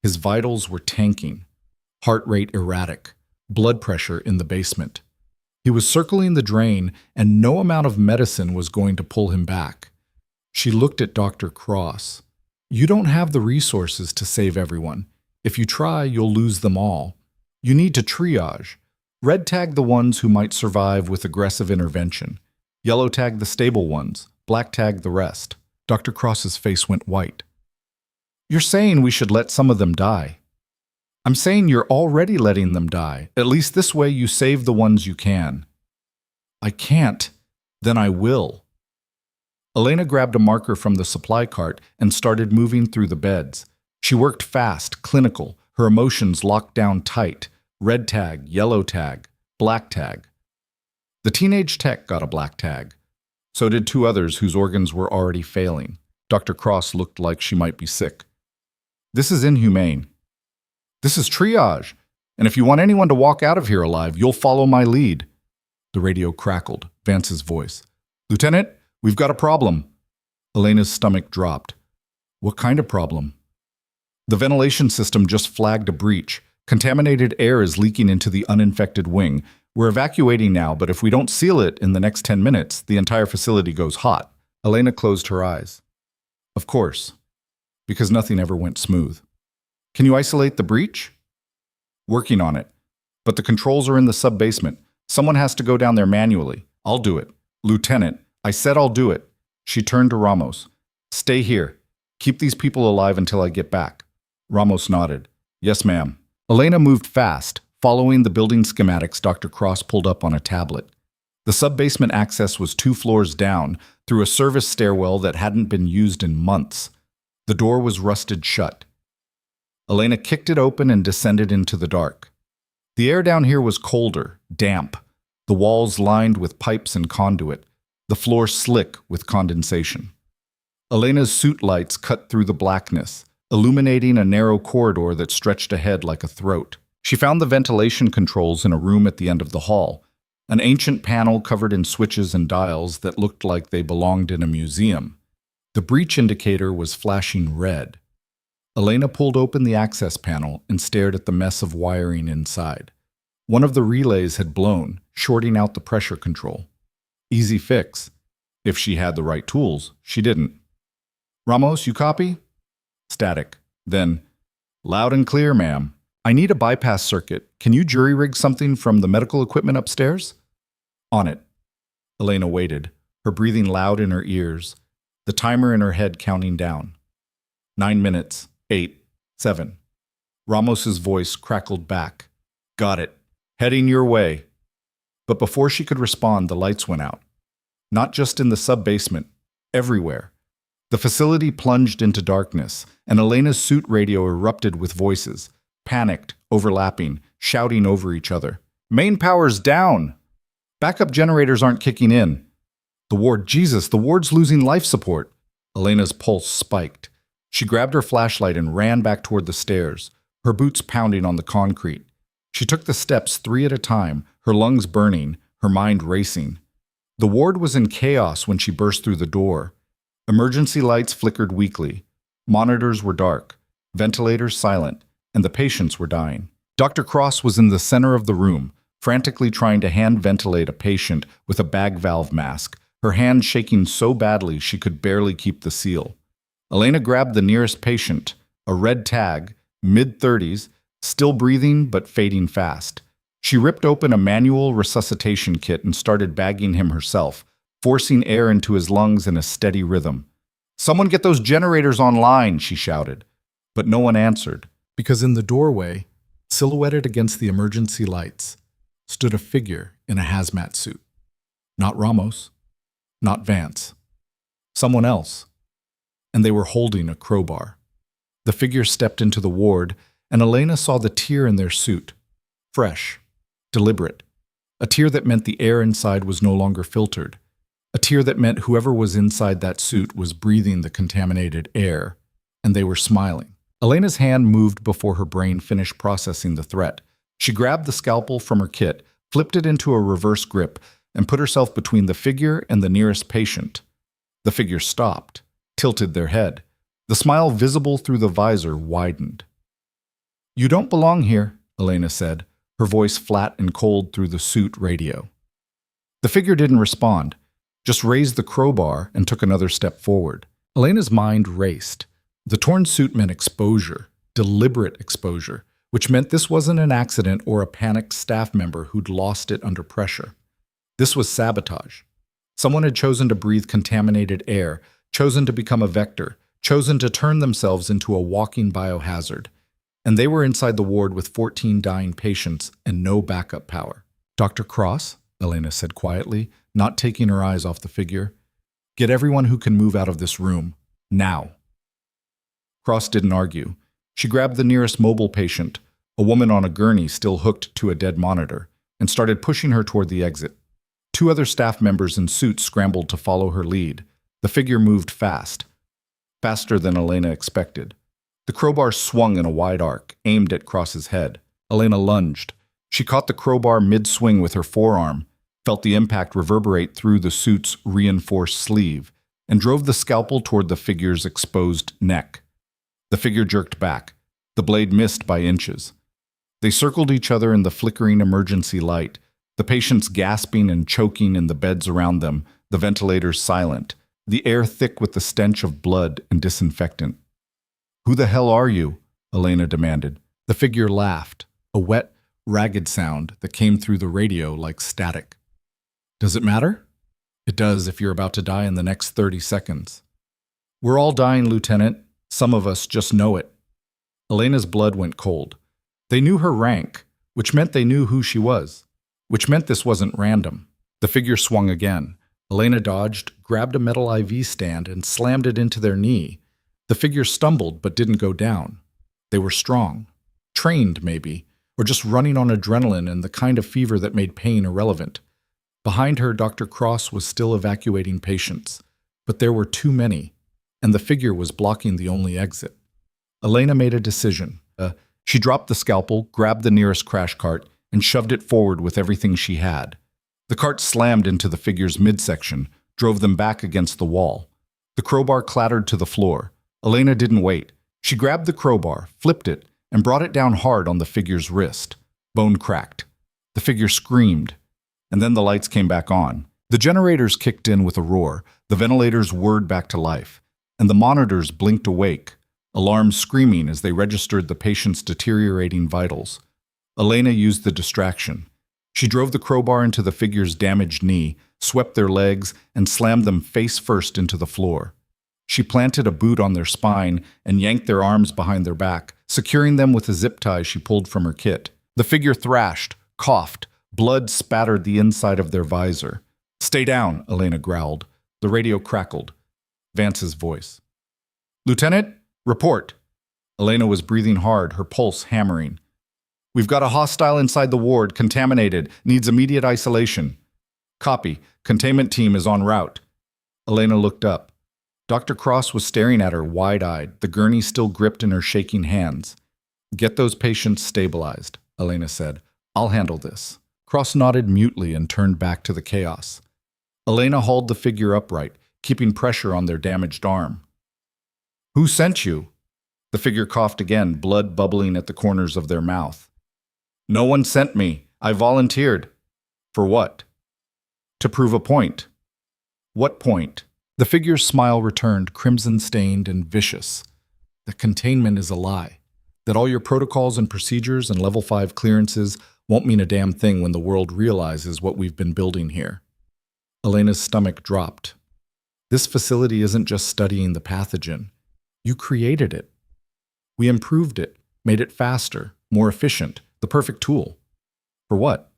His vitals were tanking, heart rate erratic, blood pressure in the basement. He was circling the drain, and no amount of medicine was going to pull him back. She looked at Dr. Cross. You don't have the resources to save everyone. If you try, you'll lose them all. You need to triage. Red tag the ones who might survive with aggressive intervention. Yellow tag the stable ones. Black tag the rest. Dr. Cross's face went white. You're saying we should let some of them die. I'm saying you're already letting them die. At least this way you save the ones you can. I can't. Then I will. Elena grabbed a marker from the supply cart and started moving through the beds. She worked fast, clinical, her emotions locked down tight. Red tag, yellow tag, black tag. The teenage tech got a black tag. So did two others whose organs were already failing. Dr. Cross looked like she might be sick. This is inhumane. This is triage, and if you want anyone to walk out of here alive, you'll follow my lead. The radio crackled, Vance's voice. Lieutenant, we've got a problem. Elena's stomach dropped. What kind of problem? The ventilation system just flagged a breach. Contaminated air is leaking into the uninfected wing. We're evacuating now, but if we don't seal it in the next 10 minutes, the entire facility goes hot. Elena closed her eyes. Of course, because nothing ever went smooth. Can you isolate the breach? Working on it. But the controls are in the sub-basement. Someone has to go down there manually. I'll do it. Lieutenant, I said I'll do it. She turned to Ramos. Stay here. Keep these people alive until I get back. Ramos nodded. Yes, ma'am. Elena moved fast, following the building schematics Dr. Cross pulled up on a tablet. The sub-basement access was 2 floors down, through a service stairwell that hadn't been used in months. The door was rusted shut. Elena kicked it open and descended into the dark. The air down here was colder, damp, the walls lined with pipes and conduit, the floor slick with condensation. Elena's suit lights cut through the blackness, illuminating a narrow corridor that stretched ahead like a throat. She found the ventilation controls in a room at the end of the hall, an ancient panel covered in switches and dials that looked like they belonged in a museum. The breach indicator was flashing red. Elena pulled open the access panel and stared at the mess of wiring inside. One of the relays had blown, shorting out the pressure control. Easy fix. If she had the right tools, she didn't. Ramos, you copy? Static. Then, loud and clear, ma'am. I need a bypass circuit. Can you jury-rig something from the medical equipment upstairs? On it. Elena waited, her breathing loud in her ears, the timer in her head counting down. 9 minutes. 8, 7. Ramos's voice crackled back. Got it. Heading your way. But before she could respond, the lights went out. Not just in the sub-basement, everywhere. The facility plunged into darkness, and Elena's suit radio erupted with voices, panicked, overlapping, shouting over each other. Main power's down! Backup generators aren't kicking in. The ward's losing life support. Elena's pulse spiked. She grabbed her flashlight and ran back toward the stairs, her boots pounding on the concrete. She took the steps 3 at a time, her lungs burning, her mind racing. The ward was in chaos when she burst through the door. Emergency lights flickered weakly. Monitors were dark, ventilators silent, and the patients were dying. Dr. Cross was in the center of the room, frantically trying to hand ventilate a patient with a bag valve mask, her hand shaking so badly she could barely keep the seal. Elena grabbed the nearest patient, a red tag, mid-30s, still breathing but fading fast. She ripped open a manual resuscitation kit and started bagging him herself, forcing air into his lungs in a steady rhythm. Someone get those generators online, she shouted. But no one answered, because in the doorway, silhouetted against the emergency lights, stood a figure in a hazmat suit. Not Ramos, not Vance. Someone else. And they were holding a crowbar. The figure stepped into the ward, and Elena saw the tear in their suit. Fresh, deliberate. A tear that meant the air inside was no longer filtered. A tear that meant whoever was inside that suit was breathing the contaminated air, and they were smiling. Elena's hand moved before her brain finished processing the threat. She grabbed the scalpel from her kit, flipped it into a reverse grip, and put herself between the figure and the nearest patient. The figure stopped, tilted their head. The smile visible through the visor widened. "You don't belong here," Elena said, her voice flat and cold through the suit radio. The figure didn't respond, just raised the crowbar and took another step forward. Elena's mind raced. The torn suit meant exposure, deliberate exposure, which meant this wasn't an accident or a panicked staff member who'd lost it under pressure. This was sabotage. Someone had chosen to breathe contaminated air, chosen to become a vector, chosen to turn themselves into a walking biohazard. And they were inside the ward with 14 dying patients and no backup power. "Dr. Cross," Elena said quietly, not taking her eyes off the figure, "get everyone who can move out of this room, now." Cross didn't argue. She grabbed the nearest mobile patient, a woman on a gurney still hooked to a dead monitor, and started pushing her toward the exit. Two other staff members in suits scrambled to follow her lead. The figure moved fast, faster than Elena expected. The crowbar swung in a wide arc, aimed at Cross's head. Elena lunged. She caught the crowbar mid-swing with her forearm, felt the impact reverberate through the suit's reinforced sleeve, and drove the scalpel toward the figure's exposed neck. The figure jerked back. The blade missed by inches. They circled each other in the flickering emergency light, the patients gasping and choking in the beds around them, the ventilators silent, the air thick with the stench of blood and disinfectant. "Who the hell are you?" Elena demanded. The figure laughed, a wet, ragged sound that came through the radio like static. "Does it matter?" "It does if you're about to die in the next 30 seconds. "We're all dying, Lieutenant. Some of us just know it." Elena's blood went cold. They knew her rank, which meant they knew who she was, which meant this wasn't random. The figure swung again. Elena dodged, grabbed a metal IV stand, and slammed it into their knee. The figure stumbled but didn't go down. They were strong. Trained, maybe, or just running on adrenaline and the kind of fever that made pain irrelevant. Behind her, Dr. Cross was still evacuating patients, but there were too many, and the figure was blocking the only exit. Elena made a decision. She dropped the scalpel, grabbed the nearest crash cart, and shoved it forward with everything she had. The cart slammed into the figure's midsection, drove them back against the wall. The crowbar clattered to the floor. Elena didn't wait. She grabbed the crowbar, flipped it, and brought it down hard on the figure's wrist. Bone cracked. The figure screamed, and then the lights came back on. The generators kicked in with a roar, the ventilators whirred back to life, and the monitors blinked awake, alarms screaming as they registered the patient's deteriorating vitals. Elena used the distraction. She drove the crowbar into the figure's damaged knee, swept their legs, and slammed them face first into the floor. She planted a boot on their spine and yanked their arms behind their back, securing them with a zip tie she pulled from her kit. The figure thrashed, coughed, blood spattered the inside of their visor. "Stay down," Elena growled. The radio crackled. Vance's voice. "Lieutenant, report." Elena was breathing hard, her pulse hammering. "We've got a hostile inside the ward, contaminated, needs immediate isolation." "Copy. Containment team is en route." Elena looked up. Dr. Cross was staring at her wide-eyed, the gurney still gripped in her shaking hands. "Get those patients stabilized," Elena said. "I'll handle this." Cross nodded mutely and turned back to the chaos. Elena hauled the figure upright, keeping pressure on their damaged arm. "Who sent you?" The figure coughed again, blood bubbling at the corners of their mouth. "No one sent me. I volunteered." "For what?" "To prove a point." "What point?" The figure's smile returned, crimson-stained and vicious. "That containment is a lie. That all your protocols and procedures and level 5 clearances won't mean a damn thing when the world realizes what we've been building here." Elena's stomach dropped. "This facility isn't just studying the pathogen. You created it. We improved it, made it faster, more efficient, the perfect tool. For what?"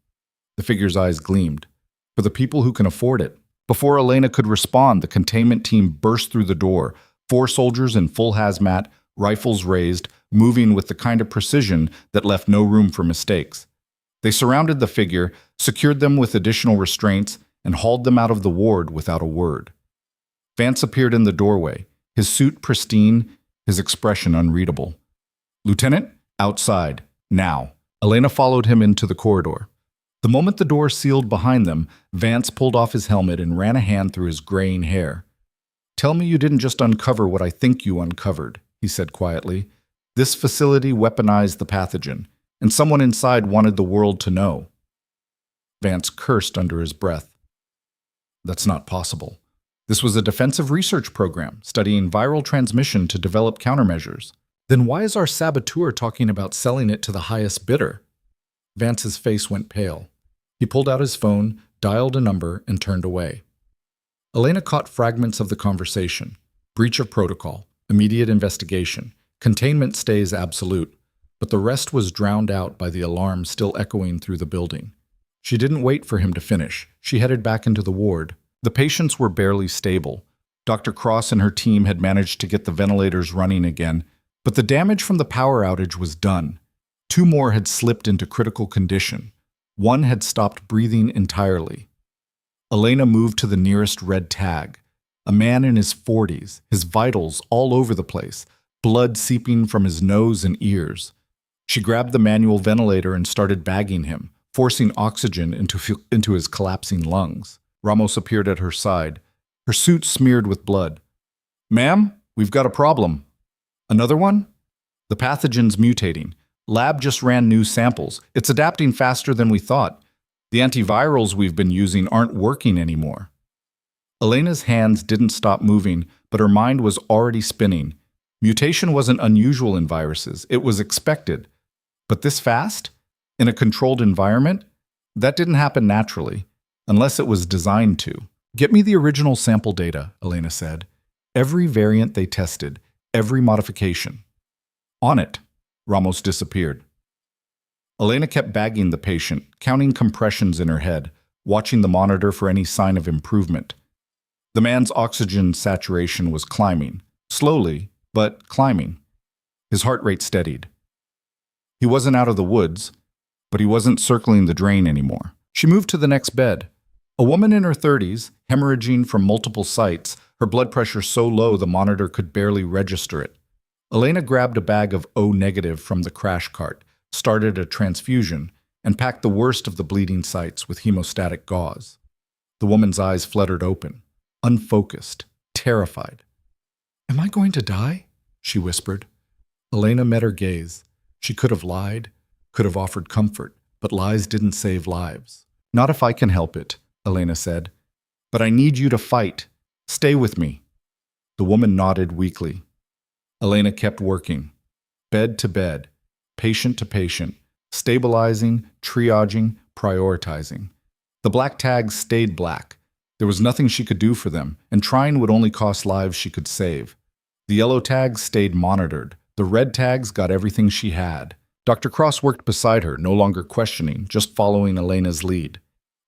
The figure's eyes gleamed. "For the people who can afford it." Before Elena could respond, the containment team burst through the door, 4 soldiers in full hazmat, rifles raised, moving with the kind of precision that left no room for mistakes. They surrounded the figure, secured them with additional restraints, and hauled them out of the ward without a word. Vance appeared in the doorway, his suit pristine, his expression unreadable. "Lieutenant, outside, now." Elena followed him into the corridor. The moment the door sealed behind them, Vance pulled off his helmet and ran a hand through his graying hair. "Tell me you didn't just uncover what I think you uncovered," he said quietly. This facility weaponized the pathogen, and someone inside wanted the world to know. Vance cursed under his breath. That's not possible. This was a defensive research program studying viral transmission to develop countermeasures. Then why is our saboteur talking about selling it to the highest bidder? Vance's face went pale. He pulled out his phone, dialed a number, and turned away. Elena caught fragments of the conversation. Breach of protocol, immediate investigation, containment stays absolute, but the rest was drowned out by the alarm still echoing through the building. She didn't wait for him to finish. She headed back into the ward. The patients were barely stable. Dr. Cross and her team had managed to get the ventilators running again, but the damage from the power outage was done. 2 more had slipped into critical condition. 1 had stopped breathing entirely. Elena moved to the nearest red tag. A man in his 40s, his vitals all over the place, blood seeping from his nose and ears. She grabbed the manual ventilator and started bagging him, forcing oxygen into his collapsing lungs. Ramos appeared at her side, her suit smeared with blood. "Ma'am, we've got a problem." "Another one?" "The pathogen's mutating. Lab just ran new samples. It's adapting faster than we thought. The antivirals we've been using aren't working anymore." Elena's hands didn't stop moving, but her mind was already spinning. Mutation wasn't unusual in viruses. It was expected. But this fast? In a controlled environment? That didn't happen naturally, unless it was designed to. "Get me the original sample data," Elena said. "Every variant they tested, every modification." "On it." Ramos disappeared. Elena kept bagging the patient, counting compressions in her head, watching the monitor for any sign of improvement. The man's oxygen saturation was climbing, slowly, but climbing. His heart rate steadied. He wasn't out of the woods, but he wasn't circling the drain anymore. She moved to the next bed. A woman in her 30s, hemorrhaging from multiple sites, her blood pressure so low the monitor could barely register it. Elena grabbed a bag of O-negative from the crash cart, started a transfusion, and packed the worst of the bleeding sites with hemostatic gauze. The woman's eyes fluttered open, unfocused, terrified. "Am I going to die?" she whispered. Elena met her gaze. She could have lied, could have offered comfort, but lies didn't save lives. "Not if I can help it," Elena said. "But I need you to fight. Stay with me." The woman nodded weakly. Elena kept working, bed to bed, patient to patient, stabilizing, triaging, prioritizing. The black tags stayed black. There was nothing she could do for them, and trying would only cost lives she could save. The yellow tags stayed monitored. The red tags got everything she had. Dr. Cross worked beside her, no longer questioning, just following Elena's lead.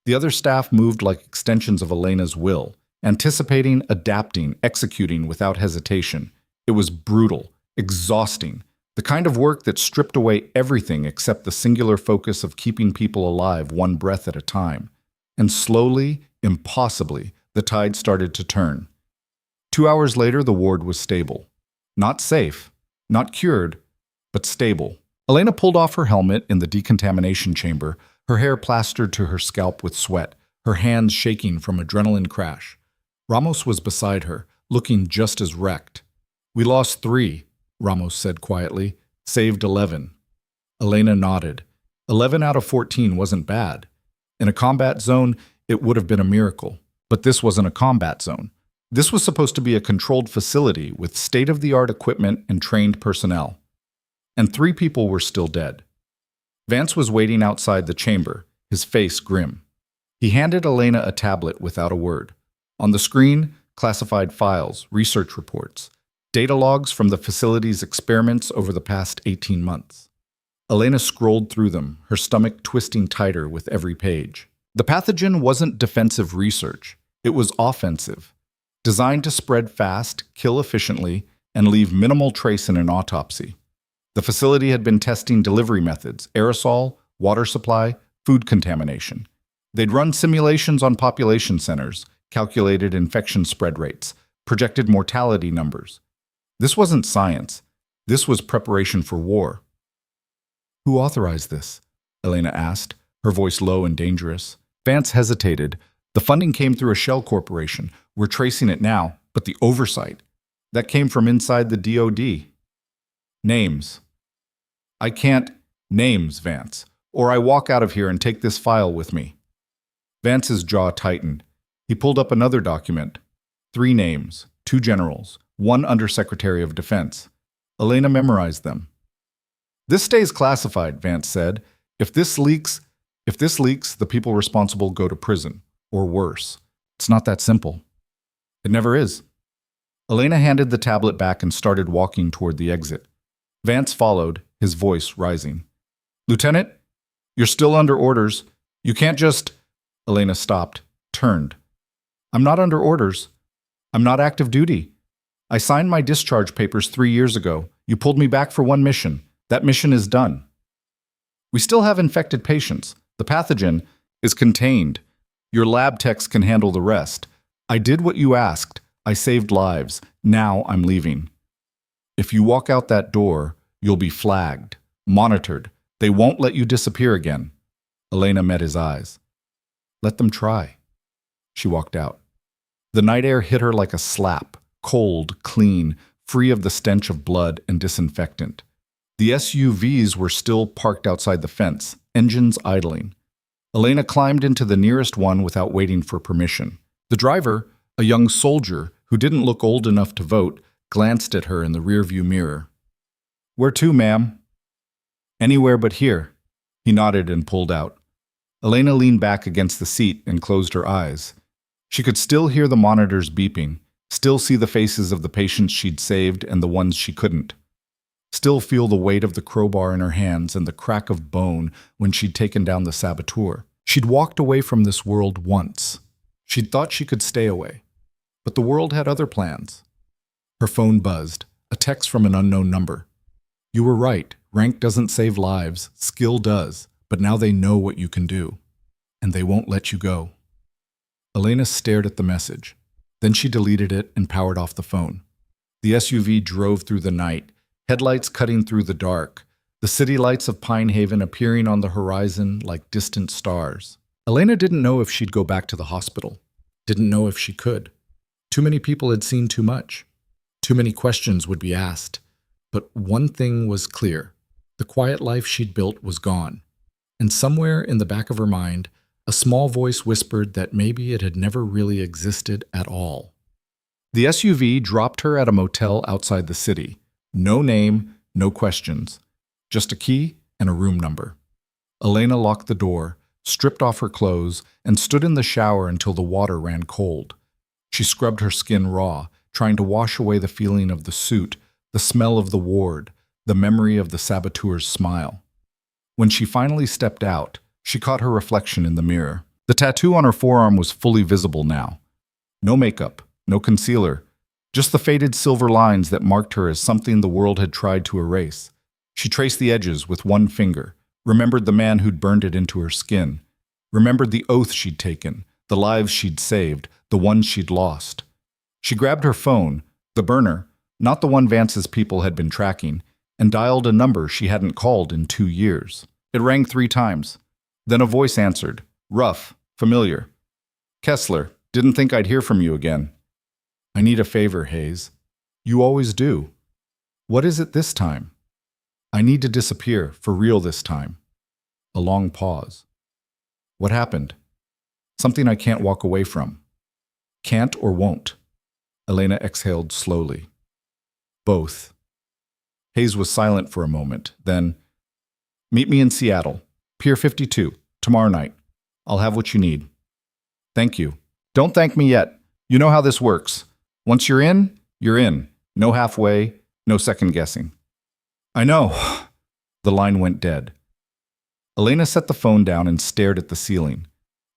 The other staff moved like extensions of Elena's will, anticipating, adapting, executing without hesitation. It was brutal, exhausting, the kind of work that stripped away everything except the singular focus of keeping people alive one breath at a time. And slowly, impossibly, the tide started to turn. 2 hours later, the ward was stable. Not safe, not cured, but stable. Elena pulled off her helmet in the decontamination chamber, her hair plastered to her scalp with sweat, her hands shaking from adrenaline crash. Ramos was beside her, looking just as wrecked. "We lost 3, Ramos said quietly. "Saved 11. Elena nodded. 11 out of 14 wasn't bad. In a combat zone, it would have been a miracle. But this wasn't a combat zone. This was supposed to be a controlled facility with state-of-the-art equipment and trained personnel. And 3 people were still dead. Vance was waiting outside the chamber, his face grim. He handed Elena a tablet without a word. On the screen, classified files, research reports, data logs from the facility's experiments over the past 18 months. Elena scrolled through them, her stomach twisting tighter with every page. The pathogen wasn't defensive research. It was offensive, designed to spread fast, kill efficiently, and leave minimal trace in an autopsy. The facility had been testing delivery methods, aerosol, water supply, food contamination. They'd run simulations on population centers, calculated infection spread rates, projected mortality numbers. This wasn't science. This was preparation for war. "Who authorized this?" Elena asked, her voice low and dangerous. Vance hesitated. "The funding came through a shell corporation. We're tracing it now, but the oversight, that came from inside the DoD. Names. I can't. Names, Vance. Or I walk out of here and take this file with me. Vance's jaw tightened. He pulled up another document. 3 names, 2 generals, 1 undersecretary of defense. Elena memorized them. This stays classified, Vance said. If this leaks, the people responsible go to prison, or worse. It's not that simple. It never is. Elena handed the tablet back and started walking toward the exit. Vance followed, his voice rising. Lieutenant, you're still under orders. You can't just… Elena stopped, turned. I'm not under orders. I'm not active duty. I signed my discharge papers 3 years ago. You pulled me back for 1 mission. That mission is done. We still have infected patients. The pathogen is contained. Your lab techs can handle the rest. I did what you asked. I saved lives. Now I'm leaving. If you walk out that door, you'll be flagged, monitored. They won't let you disappear again. Elena met his eyes. Let them try. She walked out. The night air hit her like a slap, cold, clean, free of the stench of blood and disinfectant. The SUVs were still parked outside the fence, engines idling. Elena climbed into the nearest one without waiting for permission. The driver, a young soldier who didn't look old enough to vote, glanced at her in the rearview mirror. Where to, ma'am? Anywhere but here. He nodded and pulled out. Elena leaned back against the seat and closed her eyes. She could still hear the monitors beeping, still see the faces of the patients she'd saved and the ones she couldn't. Still feel the weight of the crowbar in her hands and the crack of bone when she'd taken down the saboteur. She'd walked away from this world once. She'd thought she could stay away. But the world had other plans. Her phone buzzed, a text from an unknown number. You were right. Rank doesn't save lives. Skill does. But now they know what you can do. And they won't let you go. Elena stared at the message. Then she deleted it and powered off the phone. The SUV drove through the night, headlights cutting through the dark, the city lights of Pine Haven appearing on the horizon like distant stars. Elena didn't know if she'd go back to the hospital. Didn't know if she could. Too many people had seen too much. Too many questions would be asked. But one thing was clear. The quiet life she'd built was gone. And somewhere in the back of her mind, a small voice whispered that maybe it had never really existed at all. The SUV dropped her at a motel outside the city. No name, no questions. Just a key and a room number. Elena locked the door, stripped off her clothes, and stood in the shower until the water ran cold. She scrubbed her skin raw, trying to wash away the feeling of the suit, the smell of the ward, the memory of the saboteur's smile. When she finally stepped out, she caught her reflection in the mirror. The tattoo on her forearm was fully visible now. No makeup, no concealer, just the faded silver lines that marked her as something the world had tried to erase. She traced the edges with one finger, remembered the man who'd burned it into her skin, remembered the oath she'd taken, the lives she'd saved, the ones she'd lost. She grabbed her phone, the burner, not the one Vance's people had been tracking, and dialed a number she hadn't called in 2 years. It rang 3 times. Then a voice answered, rough, familiar. Kessler, didn't think I'd hear from you again. I need a favor, Hayes. You always do. What is it this time? I need to disappear, for real this time. A long pause. What happened? Something I can't walk away from. Can't or won't. Elena exhaled slowly. Both. Hayes was silent for a moment, then, meet me in Seattle, Pier 52, tomorrow night. I'll have what you need. Thank you. Don't thank me yet. You know how this works. Once you're in, you're in. No halfway, no second guessing. I know. The line went dead. Elena set the phone down and stared at the ceiling.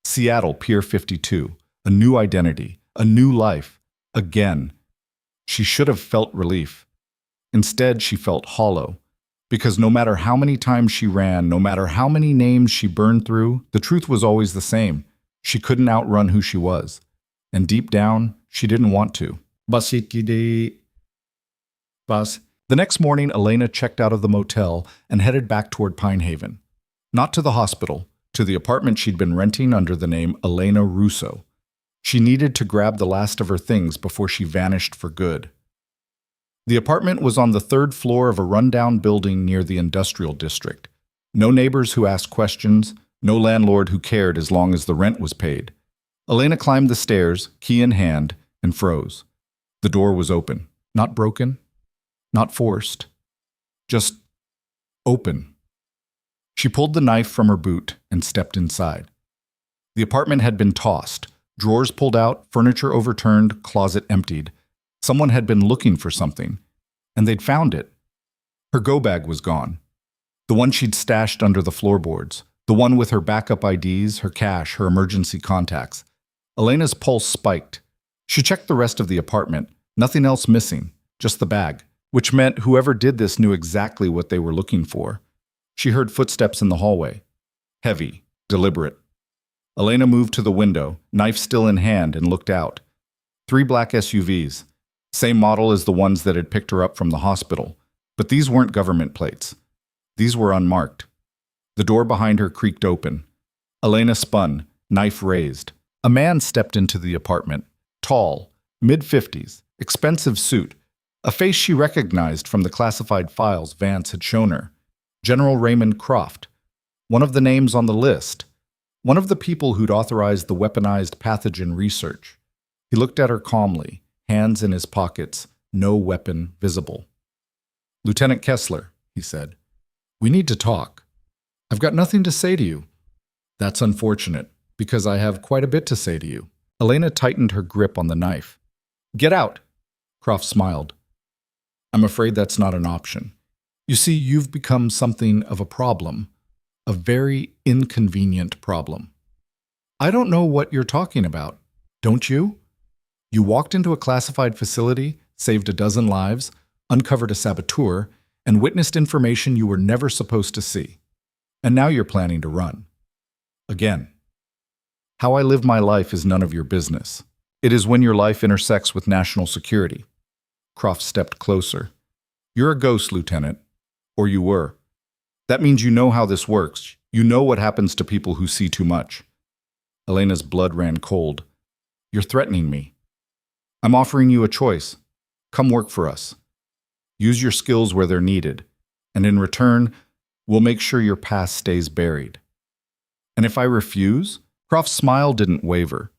Seattle, Pier 52. A new identity. A new life. Again. She should have felt relief. Instead, she felt hollow. Because no matter how many times she ran, no matter how many names she burned through, the truth was always the same. She couldn't outrun who she was. And deep down, she didn't want to. The next morning, Elena checked out of the motel and headed back toward Pine Haven. Not to the hospital, to the apartment she'd been renting under the name Elena Russo. She needed to grab the last of her things before she vanished for good. The apartment was on the third floor of a rundown building near the industrial district. No neighbors who asked questions, no landlord who cared as long as the rent was paid. Elena climbed the stairs, key in hand, and froze. The door was open. Not broken, not forced, just open. She pulled the knife from her boot and stepped inside. The apartment had been tossed, drawers pulled out, furniture overturned, closet emptied. Someone had been looking for something, and they'd found it. Her go-bag was gone. The one she'd stashed under the floorboards, the one with her backup IDs, her cash, her emergency contacts. Elena's pulse spiked. She checked the rest of the apartment, nothing else missing, just the bag, which meant whoever did this knew exactly what they were looking for. She heard footsteps in the hallway. Heavy, deliberate. Elena moved to the window, knife still in hand, and looked out. 3 black SUVs, same model as the ones that had picked her up from the hospital. But these weren't government plates. These were unmarked. The door behind her creaked open. Elena spun, knife raised. A man stepped into the apartment. Tall, mid-50s, expensive suit. A face she recognized from the classified files Vance had shown her. General Raymond Croft. One of the names on the list. One of the people who'd authorized the weaponized pathogen research. He looked at her calmly, hands in his pockets, no weapon visible. "Lieutenant Kessler," he said, "we need to talk. I've got nothing to say to you." "That's unfortunate, because I have quite a bit to say to you." Elena tightened her grip on the knife. "Get out!" Croft smiled. "I'm afraid that's not an option. You see, you've become something of a problem, a very inconvenient problem." "I don't know what you're talking about. Don't you? You walked into a classified facility, saved a dozen lives, uncovered a saboteur, and witnessed information you were never supposed to see. And now you're planning to run. Again. How I live my life is none of your business. It is when your life intersects with national security." Croft stepped closer. "You're a ghost, Lieutenant. Or you were. That means you know how this works. You know what happens to people who see too much." Elena's blood ran cold. "You're threatening me. I'm offering you a choice. Come work for us. Use your skills where they're needed. And in return, we'll make sure your past stays buried." "And if I refuse?" Croft's smile didn't waver.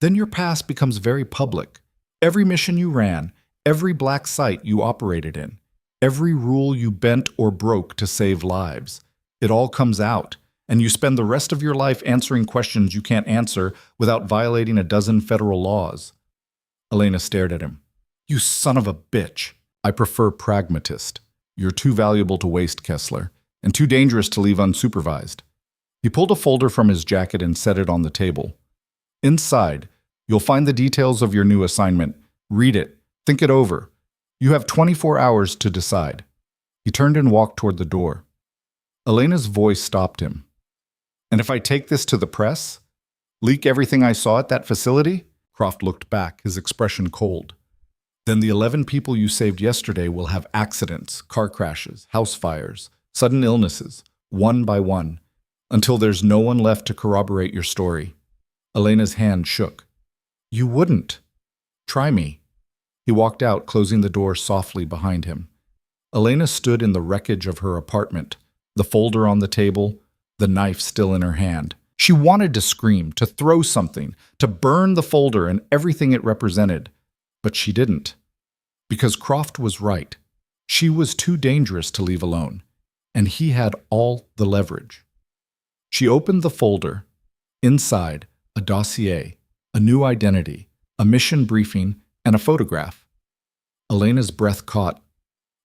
"Then your past becomes very public. Every mission you ran, every black site you operated in, every rule you bent or broke to save lives. It all comes out, and you spend the rest of your life answering questions you can't answer without violating a dozen federal laws." Elena stared at him. "You son of a bitch. I prefer pragmatist. You're too valuable to waste, Kessler, and too dangerous to leave unsupervised." He pulled a folder from his jacket and set it on the table. "Inside, you'll find the details of your new assignment. Read it. Think it over. You have 24 hours to decide." He turned and walked toward the door. Elena's voice stopped him. "And if I take this to the press? Leak everything I saw at that facility?" Croft looked back, his expression cold. "Then the 11 people you saved yesterday will have accidents, car crashes, house fires, sudden illnesses, one by one, until there's no one left to corroborate your story." Elena's hand shook. "You wouldn't. Try me." He walked out, closing the door softly behind him. Elena stood in the wreckage of her apartment, the folder on the table, the knife still in her hand. She wanted to scream, to throw something, to burn the folder and everything it represented, but she didn't. Because Croft was right. She was too dangerous to leave alone, and he had all the leverage. She opened the folder. Inside, a dossier, a new identity, a mission briefing, and a photograph. Elena's breath caught.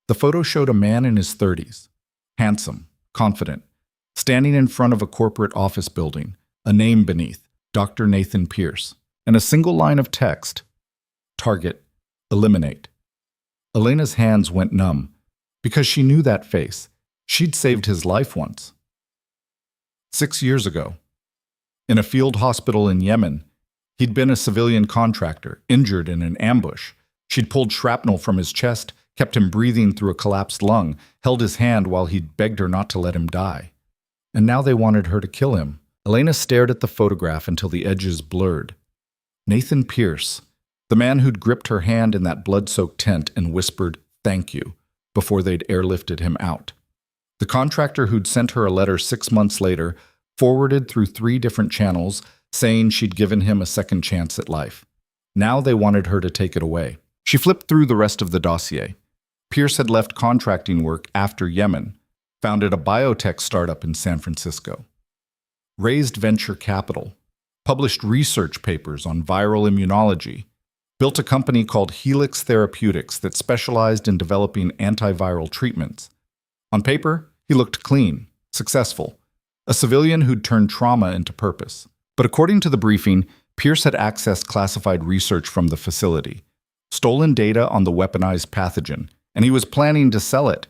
The photo showed a man in his 30s, handsome, confident, standing in front of a corporate office building, a name beneath, Dr. Nathan Pierce, and a single line of text, "Target, eliminate." Elena's hands went numb, because she knew that face. She'd saved his life once. 6 years ago. In a field hospital in Yemen, he'd been a civilian contractor, injured in an ambush. She'd pulled shrapnel from his chest, kept him breathing through a collapsed lung, held his hand while he'd begged her not to let him die. And now they wanted her to kill him. Elena stared at the photograph until the edges blurred. Nathan Pierce, the man who'd gripped her hand in that blood-soaked tent and whispered, "Thank you," before they'd airlifted him out. The contractor who'd sent her a letter 6 months later forwarded through 3 different channels saying she'd given him a second chance at life. Now they wanted her to take it away. She flipped through the rest of the dossier. Pierce had left contracting work after Yemen, founded a biotech startup in San Francisco, raised venture capital, published research papers on viral immunology, built a company called Helix Therapeutics that specialized in developing antiviral treatments. On paper, he looked clean, successful, a civilian who'd turned trauma into purpose. But according to the briefing, Pierce had accessed classified research from the facility, stolen data on the weaponized pathogen, and he was planning to sell it.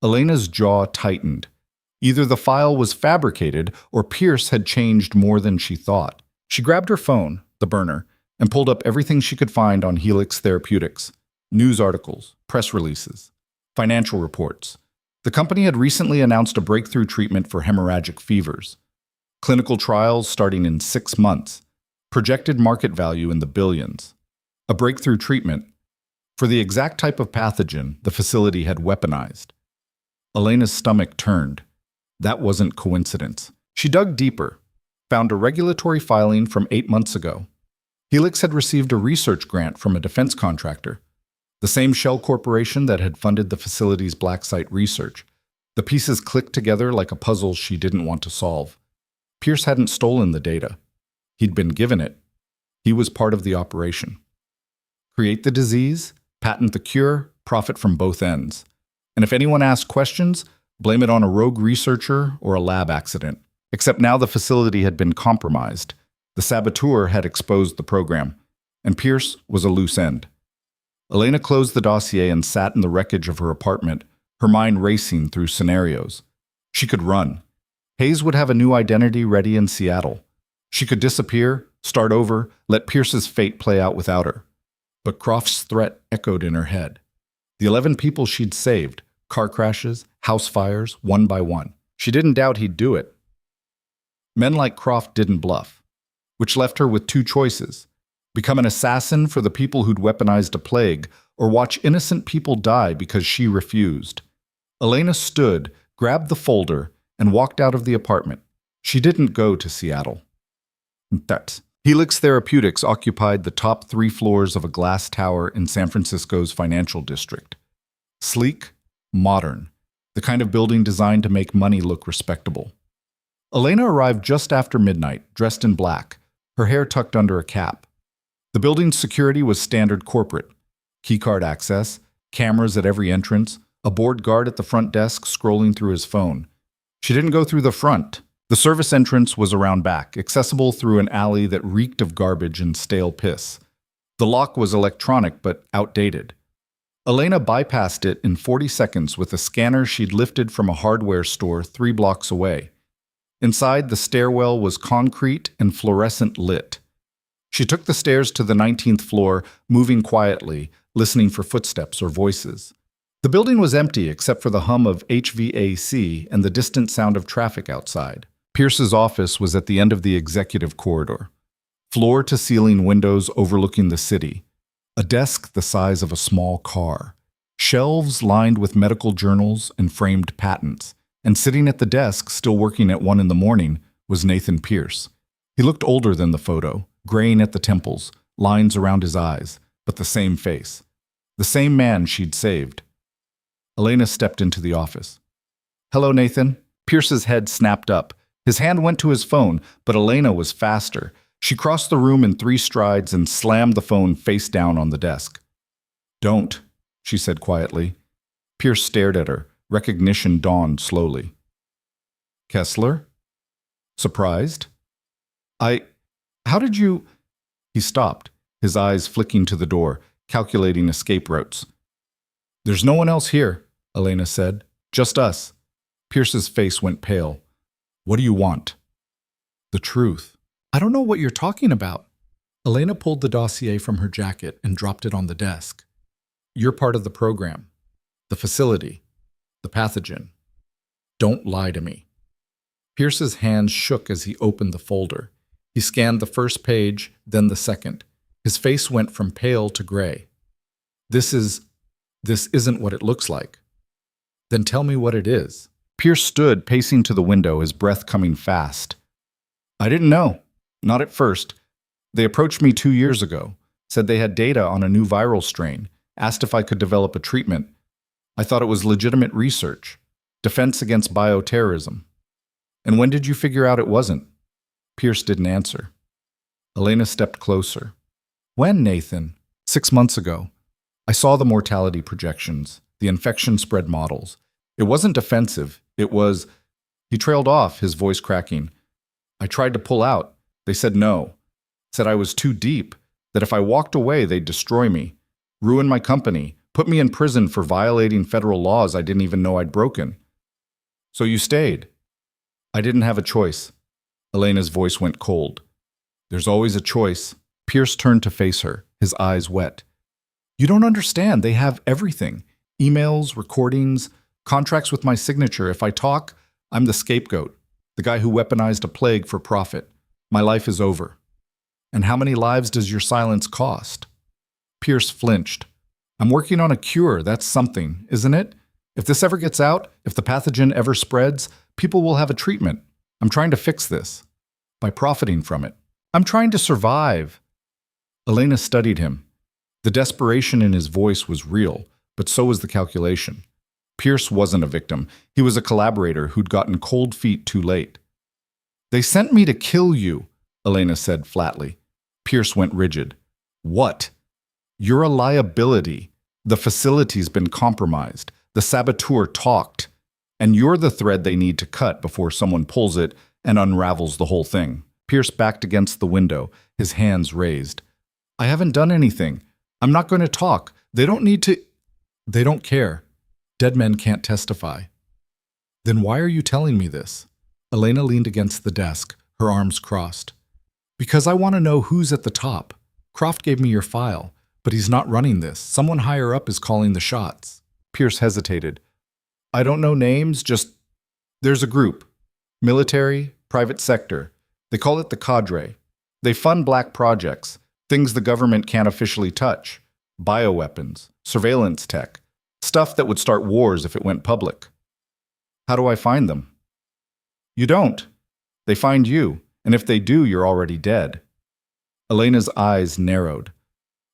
Elena's jaw tightened. Either the file was fabricated or Pierce had changed more than she thought. She grabbed her phone, the burner, and pulled up everything she could find on Helix Therapeutics. News articles, press releases, financial reports. The company had recently announced a breakthrough treatment for hemorrhagic fevers. Clinical trials starting in 6 months. Projected market value in the billions. A breakthrough treatment for the exact type of pathogen the facility had weaponized. Elena's stomach turned. That wasn't coincidence. She dug deeper, found a regulatory filing from 8 months ago. Helix had received a research grant from a defense contractor, the same shell corporation that had funded the facility's black site research. The pieces clicked together like a puzzle she didn't want to solve. Pierce hadn't stolen the data. He'd been given it. He was part of the operation. Create the disease, patent the cure, profit from both ends. And if anyone asked questions, blame it on a rogue researcher or a lab accident. Except now the facility had been compromised. The saboteur had exposed the program, and Pierce was a loose end. Elena closed the dossier and sat in the wreckage of her apartment, her mind racing through scenarios. She could run. Hayes would have a new identity ready in Seattle. She could disappear, start over, let Pierce's fate play out without her. But Croft's threat echoed in her head. The 11 people she'd saved, car crashes, house fires, one by one. She didn't doubt he'd do it. Men like Croft didn't bluff, which left her with 2 choices: become an assassin for the people who'd weaponized a plague, or watch innocent people die because she refused. Elena stood, grabbed the folder, and walked out of the apartment. She didn't go to Seattle. Helix Therapeutics occupied the top 3 floors of a glass tower in San Francisco's financial district. Sleek, modern, the kind of building designed to make money look respectable. Elena arrived just after midnight, dressed in black, her hair tucked under a cap. The building's security was standard corporate. Keycard access, cameras at every entrance, a bored guard at the front desk scrolling through his phone. She didn't go through the front. The service entrance was around back, accessible through an alley that reeked of garbage and stale piss. The lock was electronic but outdated. Elena bypassed it in 40 seconds with a scanner she'd lifted from a hardware store 3 blocks away. Inside, the stairwell was concrete and fluorescent lit. She took the stairs to the 19th floor, moving quietly, listening for footsteps or voices. The building was empty except for the hum of HVAC and the distant sound of traffic outside. Pierce's office was at the end of the executive corridor. Floor-to-ceiling windows overlooking the city. A desk the size of a small car. Shelves lined with medical journals and framed patents. And sitting at the desk, still working at 1 in the morning, was Nathan Pierce. He looked older than the photo, graying at the temples, lines around his eyes, but the same face. The same man she'd saved. Elena stepped into the office. "Hello, Nathan." Pierce's head snapped up. His hand went to his phone, but Elena was faster. She crossed the room in 3 strides and slammed the phone face down on the desk. "Don't," she said quietly. Pierce stared at her. Recognition dawned slowly. "Kessler?" Surprised? How did you—" He stopped, his eyes flicking to the door, calculating escape routes. "There's no one else here," Elena said. "Just us." Pierce's face went pale. "What do you want?" "The truth." "I don't know what you're talking about." Elena pulled the dossier from her jacket and dropped it on the desk. "You're part of the program. The facility. The pathogen. Don't lie to me." Pierce's hands shook as he opened the folder. He scanned the first page, then the second. His face went from pale to gray. This This isn't what it looks like. Then tell me what it is. Pierce stood, pacing to the window, his breath coming fast. I didn't know. Not at first. They approached me 2 years ago, said they had data on a new viral strain, asked if I could develop a treatment. I thought it was legitimate research, defense against bioterrorism. And when did you figure out it wasn't? Pierce didn't answer. Elena stepped closer. When, Nathan? 6 months ago. I saw the mortality projections, the infection spread models. It wasn't defensive. It was... He trailed off, his voice cracking. I tried to pull out. They said no. Said I was too deep, that if I walked away, they'd destroy me, ruin my company, put me in prison for violating federal laws I didn't even know I'd broken. So you stayed. I didn't have a choice. Elena's voice went cold. There's always a choice. Pierce turned to face her, his eyes wet. You don't understand. They have everything. Emails, recordings, contracts with my signature. If I talk, I'm the scapegoat, the guy who weaponized a plague for profit. My life is over. And how many lives does your silence cost? Pierce flinched. I'm working on a cure. That's something, isn't it? If this ever gets out, if the pathogen ever spreads, people will have a treatment. I'm trying to fix this by profiting from it. I'm trying to survive. Elena studied him. The desperation in his voice was real, but so was the calculation. Pierce wasn't a victim. He was a collaborator who'd gotten cold feet too late. They sent me to kill you, Elena said flatly. Pierce went rigid. What? You're a liability. The facility's been compromised. The saboteur talked. And you're the thread they need to cut before someone pulls it and unravels the whole thing. Pierce backed against the window, his hands raised. I haven't done anything. I'm not going to talk. They don't need to... They don't care. Dead men can't testify. Then why are you telling me this? Elena leaned against the desk, her arms crossed. Because I want to know who's at the top. Croft gave me your file, but he's not running this. Someone higher up is calling the shots. Pierce hesitated. I don't know names, just... There's a group. Military, private sector. They call it the cadre. They fund black projects, things the government can't officially touch. Bioweapons, surveillance tech, stuff that would start wars if it went public. How do I find them? You don't. They find you, and if they do, you're already dead. Elena's eyes narrowed.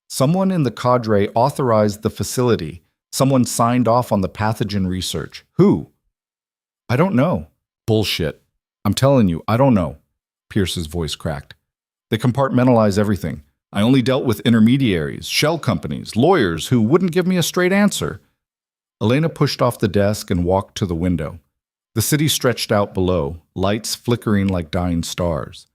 Someone in the cadre authorized the facility. Someone signed off on the pathogen research. Who? I don't know. Bullshit. I'm telling you, I don't know. Pierce's voice cracked. They compartmentalize everything. I only dealt with intermediaries, shell companies, lawyers who wouldn't give me a straight answer. Elena pushed off the desk and walked to the window. The city stretched out below, lights flickering like dying stars.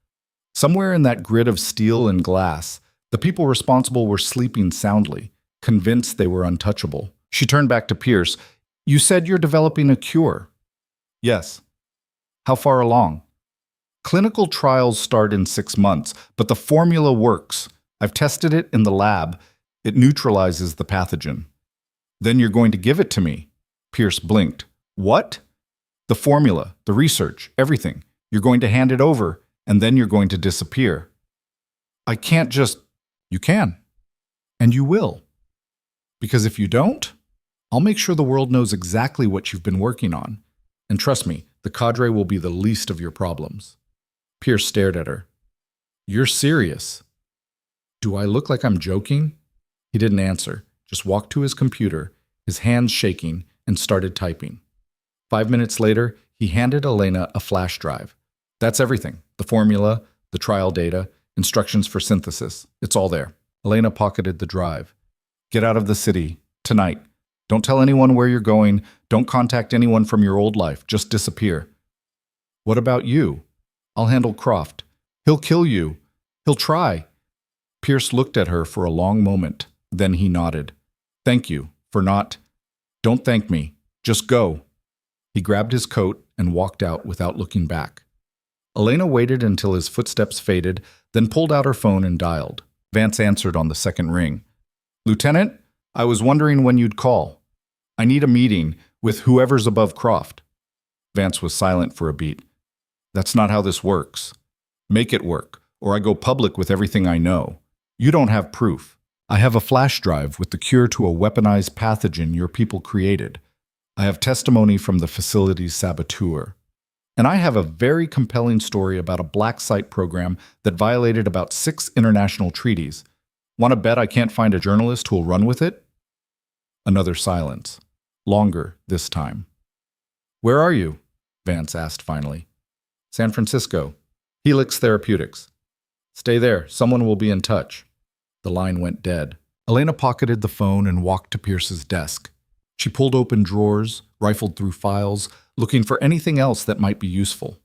Somewhere in that grid of steel and glass, the people responsible were sleeping soundly, convinced they were untouchable. She turned back to Pierce. You said you're developing a cure. Yes. How far along? Clinical trials start in 6 months, but the formula works. I've tested it in the lab. It neutralizes the pathogen. Then you're going to give it to me. Pierce blinked. What? The formula, the research, everything. You're going to hand it over, and then you're going to disappear. I can't just... You can. And you will. Because if you don't, I'll make sure the world knows exactly what you've been working on. And trust me, the cadre will be the least of your problems. Pierce stared at her. You're serious. Do I look like I'm joking? He didn't answer, just walked to his computer, his hands shaking, and started typing. 5 minutes later, he handed Elena a flash drive. That's everything. The formula, the trial data, instructions for synthesis. It's all there. Elena pocketed the drive. Get out of the city. Tonight. Don't tell anyone where you're going. Don't contact anyone from your old life. Just disappear. What about you? I'll handle Croft. He'll kill you. He'll try. Pierce looked at her for a long moment. Then he nodded. Thank you for not... Don't thank me. Just go. He grabbed his coat and walked out without looking back. Elena waited until his footsteps faded, then pulled out her phone and dialed. Vance answered on the second ring. Lieutenant, I was wondering when you'd call. I need a meeting with whoever's above Croft. Vance was silent for a beat. That's not how this works. Make it work, or I go public with everything I know. You don't have proof. I have a flash drive with the cure to a weaponized pathogen your people created. I have testimony from the facility's saboteur. And I have a very compelling story about a black site program that violated about 6 international treaties. Want to bet I can't find a journalist who'll run with it? Another silence. Longer this time. Where are you? Vance asked finally. San Francisco. Helix Therapeutics. Stay there. Someone will be in touch. The line went dead. Elena pocketed the phone and walked to Pierce's desk. She pulled open drawers, rifled through files, looking for anything else that might be useful.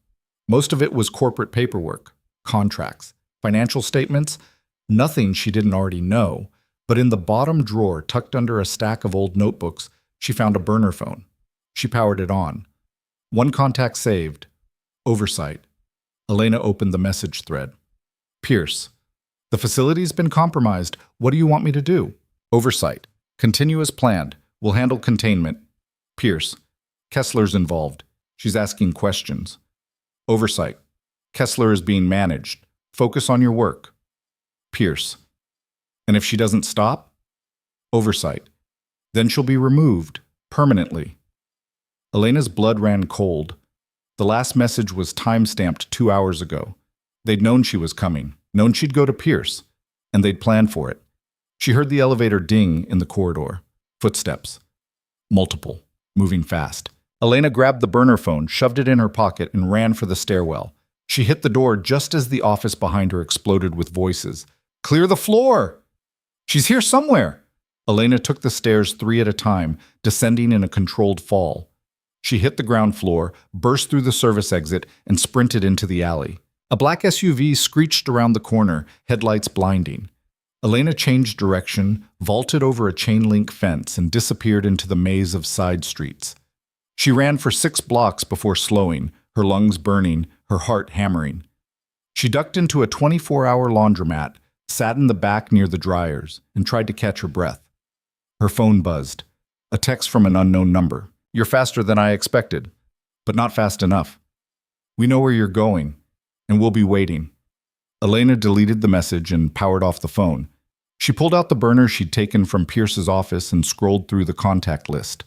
Most of it was corporate paperwork, contracts, financial statements, nothing she didn't already know, but in the bottom drawer, tucked under a stack of old notebooks, she found a burner phone. She powered it on. One contact saved. Oversight. Elena opened the message thread. Pierce. The facility's been compromised. What do you want me to do? Oversight. Continue as planned. We'll handle containment. Pierce. Kessler's involved. She's asking questions. Oversight. Kessler is being managed. Focus on your work. Pierce. And if she doesn't stop? Oversight. Then she'll be removed, permanently. Elena's blood ran cold. The last message was time-stamped 2 hours ago. They'd known she was coming, known she'd go to Pierce, and they'd planned for it. She heard the elevator ding in the corridor. Footsteps. Multiple. Moving fast. Elena grabbed the burner phone, shoved it in her pocket, and ran for the stairwell. She hit the door just as the office behind her exploded with voices. Clear the floor! She's here somewhere! Elena took the stairs 3 at a time, descending in a controlled fall. She hit the ground floor, burst through the service exit, and sprinted into the alley. A black SUV screeched around the corner, headlights blinding. Elena changed direction, vaulted over a chain-link fence, and disappeared into the maze of side streets. She ran for 6 blocks before slowing, her lungs burning, her heart hammering. She ducked into a 24-hour laundromat, sat in the back near the dryers, and tried to catch her breath. Her phone buzzed. A text from an unknown number. You're faster than I expected, but not fast enough. We know where you're going, and we'll be waiting. Elena deleted the message and powered off the phone. She pulled out the burner she'd taken from Pierce's office and scrolled through the contact list.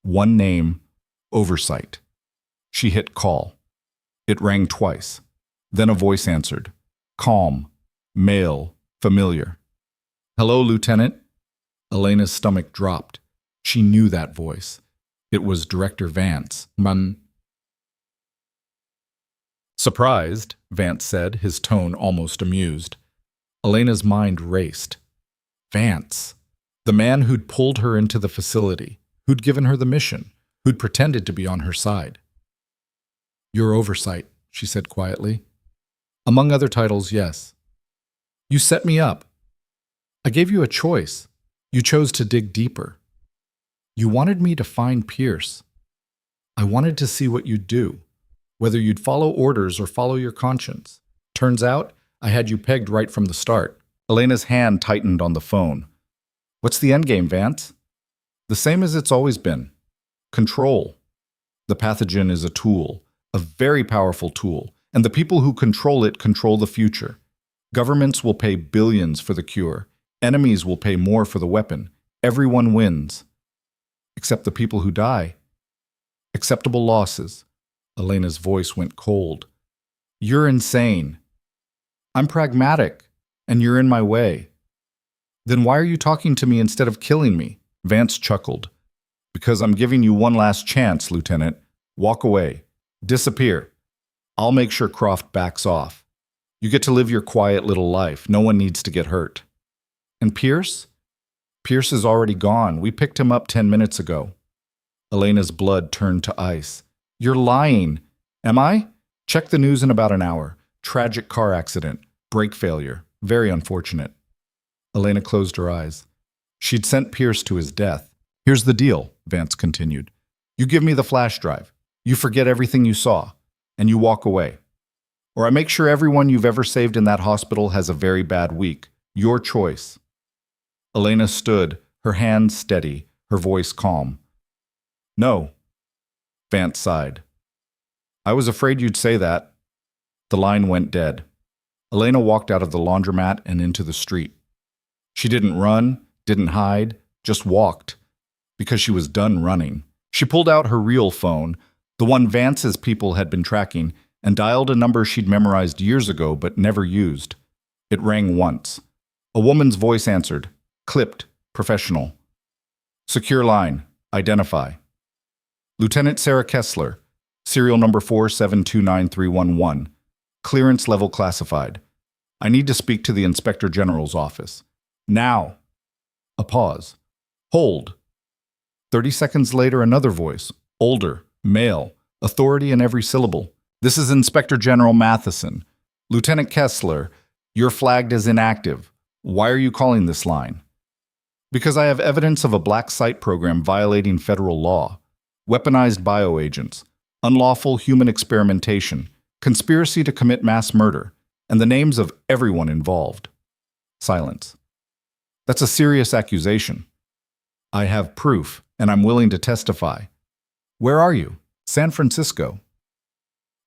One name, Oversight. She hit call. It rang twice. Then a voice answered. Calm, male, familiar. Hello, Lieutenant? Elena's stomach dropped. She knew that voice. It was Director Vance. Surprised, Vance said, his tone almost amused. Elena's mind raced. Vance. The man who'd pulled her into the facility, who'd given her the mission, who'd pretended to be on her side. Your Oversight, she said quietly. Among other titles, yes. You set me up. I gave you a choice. You chose to dig deeper. You wanted me to find Pierce. I wanted to see what you'd do, whether you'd follow orders or follow your conscience. Turns out, I had you pegged right from the start. Elena's hand tightened on the phone. What's the endgame, Vance? The same as it's always been. Control. The pathogen is a tool, a very powerful tool, and the people who control it control the future. Governments will pay billions for the cure. Enemies will pay more for the weapon. Everyone wins. Except the people who die. Acceptable losses. Elena's voice went cold. You're insane. I'm pragmatic, and you're in my way. Then why are you talking to me instead of killing me? Vance chuckled. Because I'm giving you one last chance, Lieutenant. Walk away. Disappear. I'll make sure Croft backs off. You get to live your quiet little life. No one needs to get hurt. And Pierce? Pierce is already gone. We picked him up 10 minutes ago. Elena's blood turned to ice. You're lying. Am I? Check the news in about an hour. Tragic car accident. Brake failure. Very unfortunate. Elena closed her eyes. She'd sent Pierce to his death. Here's the deal, Vance continued. You give me the flash drive. You forget everything you saw. And you walk away. Or I make sure everyone you've ever saved in that hospital has a very bad week. Your choice. Elena stood, her hands steady, her voice calm. No. Vance sighed. I was afraid you'd say that. The line went dead. Elena walked out of the laundromat and into the street. She didn't run, didn't hide, just walked, because she was done running. She pulled out her real phone, the one Vance's people had been tracking, and dialed a number she'd memorized years ago but never used. It rang once. A woman's voice answered, clipped, professional. Secure line, identify. Lieutenant Sarah Kessler, serial number 4729311. Clearance level classified. I need to speak to the Inspector General's office. Now. A pause. Hold. 30 seconds later, another voice. Older, male, authority in every syllable. This is Inspector General Matheson. Lieutenant Kessler, you're flagged as inactive. Why are you calling this line? Because I have evidence of a black site program violating federal law. Weaponized bioagents, unlawful human experimentation, conspiracy to commit mass murder, and the names of everyone involved. Silence. That's a serious accusation. I have proof, and I'm willing to testify. Where are you? San Francisco.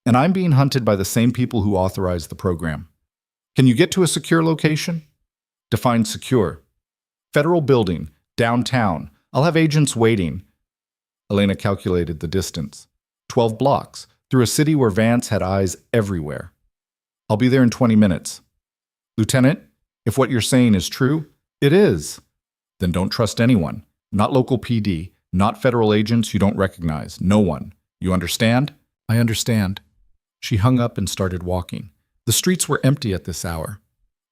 And I'm being hunted by the same people who authorized the program. Can you get to a secure location? Define secure. Federal building, downtown. I'll have agents waiting. Elena calculated the distance. 12 blocks, through a city where Vance had eyes everywhere. I'll be there in 20 minutes. Lieutenant, if what you're saying is true, it is. Then don't trust anyone. Not local PD, not federal agents you don't recognize. No one. You understand? I understand. She hung up and started walking. The streets were empty at this hour.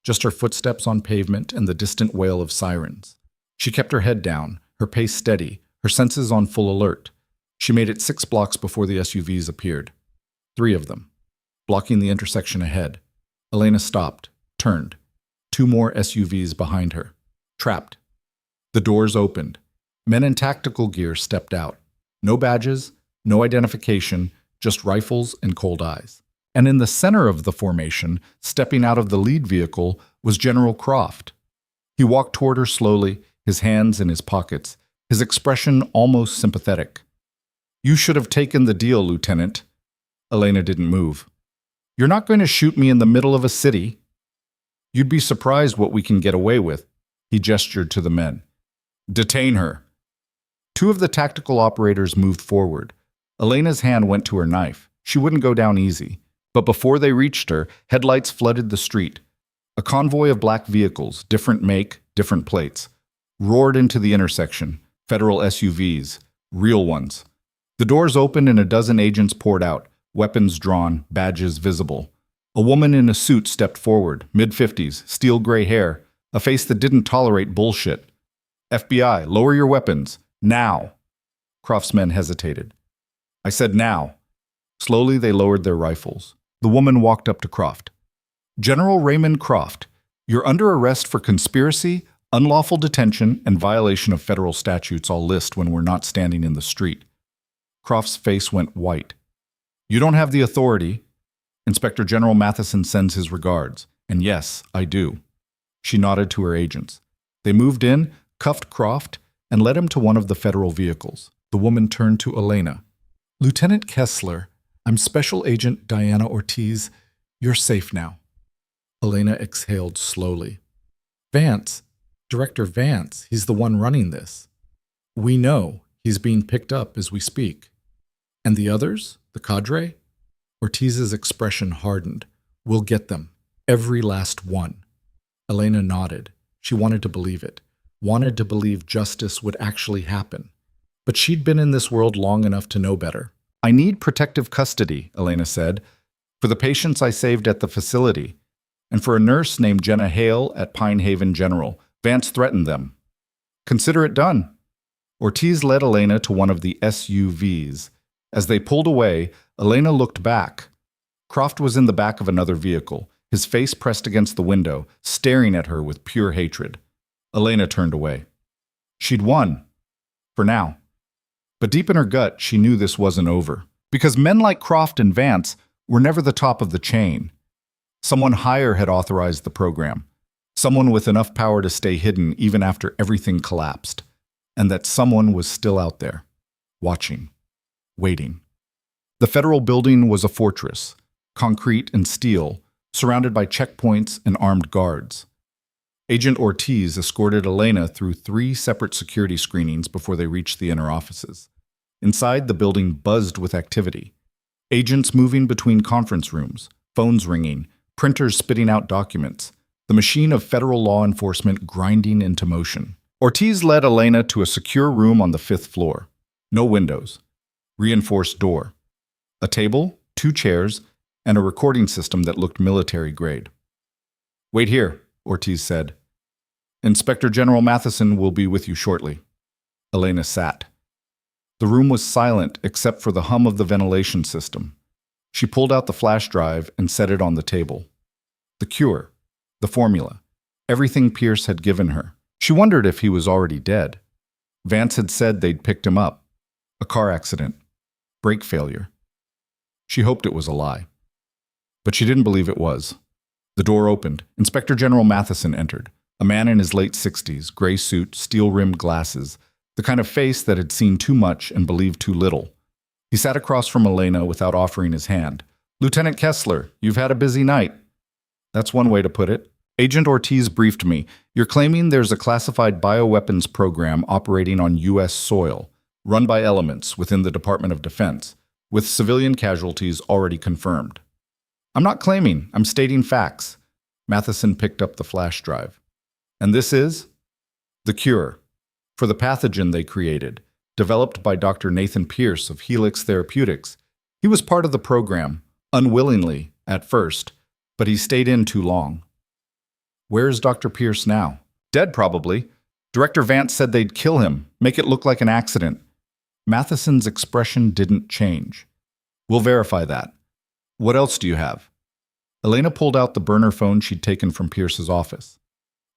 Just her footsteps on pavement and the distant wail of sirens. She kept her head down, her pace steady, her senses on full alert. She made it 6 blocks before the SUVs appeared. 3 of them, blocking the intersection ahead. Elena stopped, turned. 2 more SUVs behind her. Trapped. The doors opened. Men in tactical gear stepped out. No badges, no identification, just rifles and cold eyes. And in the center of the formation, stepping out of the lead vehicle, was General Croft. He walked toward her slowly, his hands in his pockets, his expression almost sympathetic. You should have taken the deal, Lieutenant. Elena didn't move. You're not going to shoot me in the middle of a city. You'd be surprised what we can get away with. He gestured to the men. Detain her. 2 of the tactical operators moved forward. Elena's hand went to her knife. She wouldn't go down easy. But before they reached her, headlights flooded the street. A convoy of black vehicles, different make, different plates, roared into the intersection. Federal SUVs, real ones. The doors opened and a dozen agents poured out, weapons drawn, badges visible. A woman in a suit stepped forward, mid-50s, steel gray hair, a face that didn't tolerate bullshit. FBI, lower your weapons. Now. Croft's men hesitated. I said now. Slowly they lowered their rifles. The woman walked up to Croft. General Raymond Croft, you're under arrest for conspiracy, unlawful detention, and violation of federal statutes I'll list when we're not standing in the street. Croft's face went white. You don't have the authority. Inspector General Matheson sends his regards. And yes, I do. She nodded to her agents. They moved in, cuffed Croft, and led him to one of the federal vehicles. The woman turned to Elena. Lieutenant Kessler, I'm Special Agent Diana Ortiz. You're safe now. Elena exhaled slowly. Vance, Director Vance, he's the one running this. We know he's being picked up as we speak. And the others, the cadre? Ortiz's expression hardened. We'll get them. Every last one. Elena nodded. She wanted to believe it. Wanted to believe justice would actually happen. But she'd been in this world long enough to know better. I need protective custody, Elena said, for the patients I saved at the facility, and for a nurse named Jenna Hale at Pine Haven General. Vance threatened them. Consider it done. Ortiz led Elena to one of the SUVs. As they pulled away, Elena looked back. Croft was in the back of another vehicle, his face pressed against the window, staring at her with pure hatred. Elena turned away. She'd won. For now. But deep in her gut, she knew this wasn't over. Because men like Croft and Vance were never the top of the chain. Someone higher had authorized the program. Someone with enough power to stay hidden even after everything collapsed. And that someone was still out there, watching, waiting. The federal building was a fortress, concrete and steel, surrounded by checkpoints and armed guards. Agent Ortiz escorted Elena through 3 separate security screenings before they reached the inner offices. Inside, the building buzzed with activity. Agents moving between conference rooms, phones ringing, printers spitting out documents, the machine of federal law enforcement grinding into motion. Ortiz led Elena to a secure room on the 5th floor. No windows. Reinforced door. A table, 2 chairs, and a recording system that looked military grade. "Wait here," Ortiz said. "Inspector General Matheson will be with you shortly." Elena sat. The room was silent except for the hum of the ventilation system. She pulled out the flash drive and set it on the table. The cure, the formula, everything Pierce had given her. She wondered if he was already dead. Vance had said they'd picked him up. A car accident. Brake failure. She hoped it was a lie. But she didn't believe it was. The door opened. Inspector General Matheson entered. A man in his late 60s, gray suit, steel-rimmed glasses, the kind of face that had seen too much and believed too little. He sat across from Elena without offering his hand. "Lieutenant Kessler, you've had a busy night." "That's one way to put it." Agent Ortiz briefed me. "You're claiming there's a classified bioweapons program operating on U.S. soil, run by elements within the Department of Defense, with civilian casualties already confirmed." "I'm not claiming, I'm stating facts." Matheson picked up the flash drive. "And this is?" "The cure. For the pathogen they created, developed by Dr. Nathan Pierce of Helix Therapeutics. He was part of the program, unwillingly, at first, but he stayed in too long." "Where is Dr. Pierce now?" "Dead, probably. Director Vance said they'd kill him, make it look like an accident." Matheson's expression didn't change. "We'll verify that. What else do you have?" Elena pulled out the burner phone she'd taken from Pierce's office.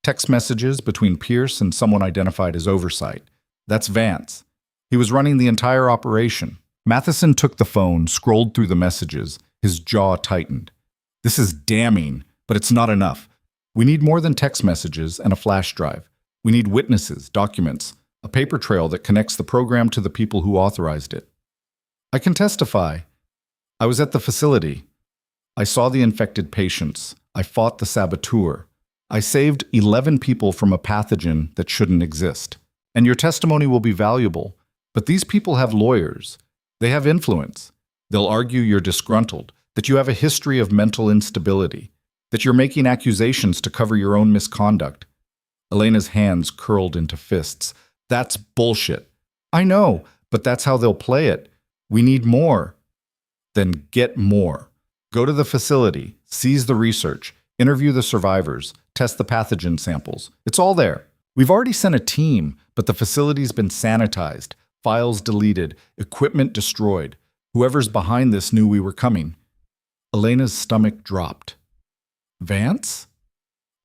"Text messages between Pierce and someone identified as Oversight. That's Vance. He was running the entire operation." Matheson took the phone, scrolled through the messages. His jaw tightened. "This is damning, but it's not enough. We need more than text messages and a flash drive. We need witnesses, documents, a paper trail that connects the program to the people who authorized it." "I can testify. I was at the facility. I saw the infected patients. I fought the saboteur. I saved 11 people from a pathogen that shouldn't exist. And your testimony will be valuable. But these people have lawyers. They have influence. They'll argue you're disgruntled, that you have a history of mental instability, that you're making accusations to cover your own misconduct." Elena's hands curled into fists. "That's bullshit." "I know, but that's how they'll play it. We need more." "Then get more. Go to the facility, seize the research, interview the survivors, test the pathogen samples. It's all there. We've already sent a team, but the facility's been sanitized, files deleted, equipment destroyed. Whoever's behind this knew we were coming." Elena's stomach dropped. "Vance?"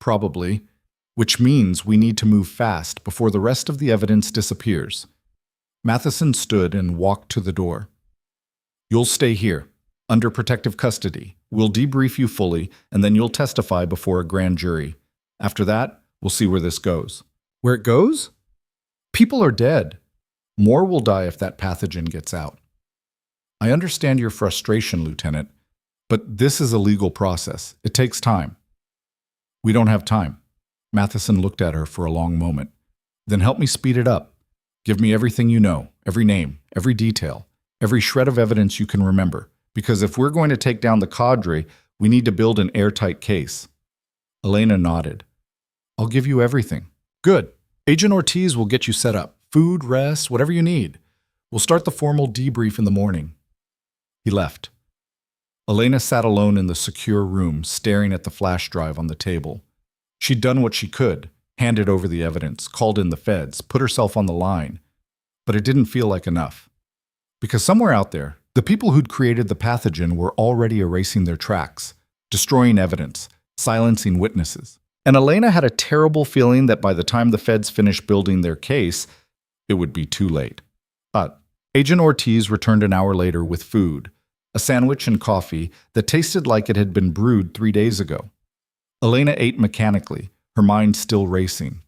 "Probably. Which means we need to move fast before the rest of the evidence disappears." Matheson stood and walked to the door. "You'll stay here, under protective custody. We'll debrief you fully, and then you'll testify before a grand jury. After that, we'll see where this goes." "Where it goes?" "People are dead. More will die if that pathogen gets out." "I understand your frustration, Lieutenant, but this is a legal process. It takes time." "We don't have time." Matheson looked at her for a long moment. "Then help me speed it up. Give me everything you know, every name, every detail, every shred of evidence you can remember. Because if we're going to take down the cadre, we need to build an airtight case." Elena nodded. "I'll give you everything." "Good. Agent Ortiz will get you set up. Food, rest, whatever you need. We'll start the formal debrief in the morning." He left. Elena sat alone in the secure room, staring at the flash drive on the table. She'd done what she could, handed over the evidence, called in the feds, put herself on the line. But it didn't feel like enough. Because somewhere out there, the people who'd created the pathogen were already erasing their tracks, destroying evidence, silencing witnesses. And Elena had a terrible feeling that by the time the feds finished building their case, it would be too late. But Agent Ortiz returned an hour later with food, a sandwich and coffee that tasted like it had been brewed 3 days ago. Elena ate mechanically, her mind still racing.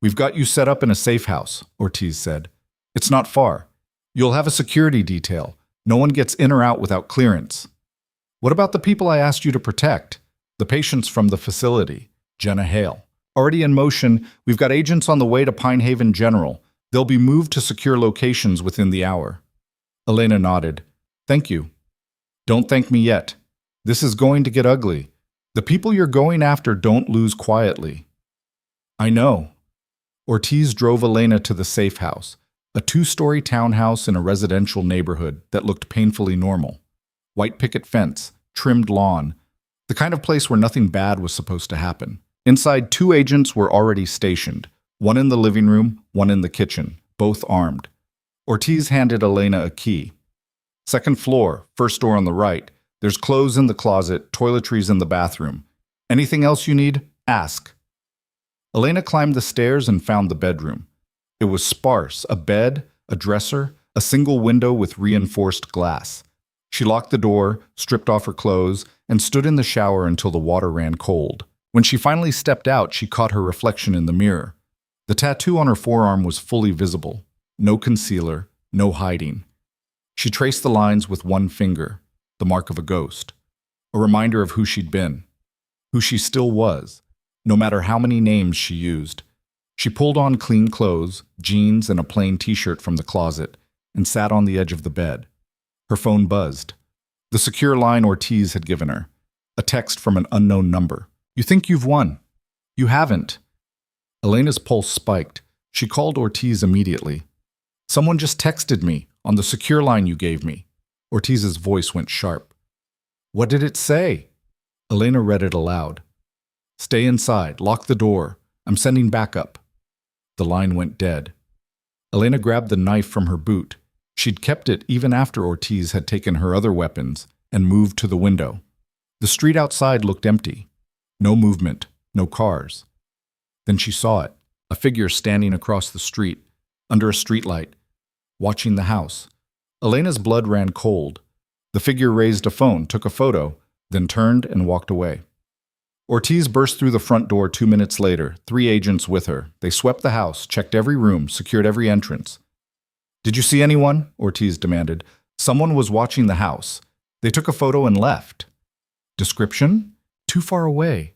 "We've got you set up in a safe house," Ortiz said. "It's not far. You'll have a security detail. No one gets in or out without clearance." "What about the people I asked you to protect? The patients from the facility, Jenna Hale. Already in motion, we've got agents on the way to Pine Haven General. They'll be moved to secure locations within the hour. Elena nodded. Thank you. Don't thank me yet. This is going to get ugly. The people you're going after don't lose quietly. I know. Ortiz drove Elena to the safe house, a 2-story townhouse in a residential neighborhood that looked painfully normal. White picket fence, trimmed lawn, the kind of place where nothing bad was supposed to happen. Inside, 2 agents were already stationed, one in the living room, one in the kitchen, both armed. Ortiz handed Elena a key. Second floor, first door on the right. There's clothes in the closet, toiletries in the bathroom. Anything else you need? Ask. Elena climbed the stairs and found the bedroom. It was sparse, a bed, a dresser, a single window with reinforced glass. She locked the door, stripped off her clothes, and stood in the shower until the water ran cold. When she finally stepped out, she caught her reflection in the mirror. The tattoo on her forearm was fully visible. No concealer, no hiding. She traced the lines with one finger, the mark of a ghost, a reminder of who she'd been, who she still was, no matter how many names she used. She pulled on clean clothes, jeans, and a plain t-shirt from the closet, and sat on the edge of the bed. Her phone buzzed. The secure line Ortiz had given her. A text from an unknown number. You think you've won. You haven't. Elena's pulse spiked. She called Ortiz immediately. Someone just texted me on the secure line you gave me. Ortiz's voice went sharp. What did it say? Elena read it aloud. Stay inside. Lock the door. I'm sending backup. The line went dead. Elena grabbed the knife from her boot. She'd kept it even after Ortiz had taken her other weapons and moved to the window. The street outside looked empty. No movement, no cars. Then she saw it, a figure standing across the street, under a streetlight, watching the house. Elena's blood ran cold. The figure raised a phone, took a photo, then turned and walked away. Ortiz burst through the front door 2 minutes later, 3 agents with her. They swept the house, checked every room, secured every entrance. Did you see anyone? Ortiz demanded. Someone was watching the house. They took a photo and left. Description? Too far away.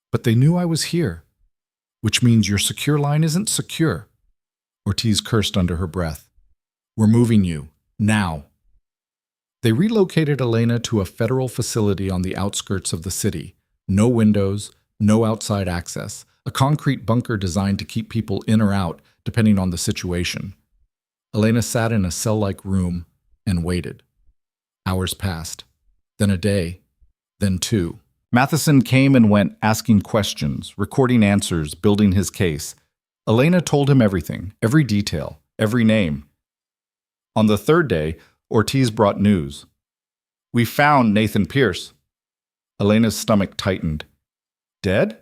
But they knew I was here. Which means your secure line isn't secure. Ortiz cursed under her breath. We're moving you. Now. They relocated Elena to a federal facility on the outskirts of the city. No windows, no outside access. A concrete bunker designed to keep people in or out, depending on the situation. Elena sat in a cell-like room and waited. Hours passed. Then a day. Then 2. Matheson came and went, asking questions, recording answers, building his case. Elena told him everything, every detail, every name. On the 3rd day, Ortiz brought news. We found Nathan Pierce. Elena's stomach tightened. Dead?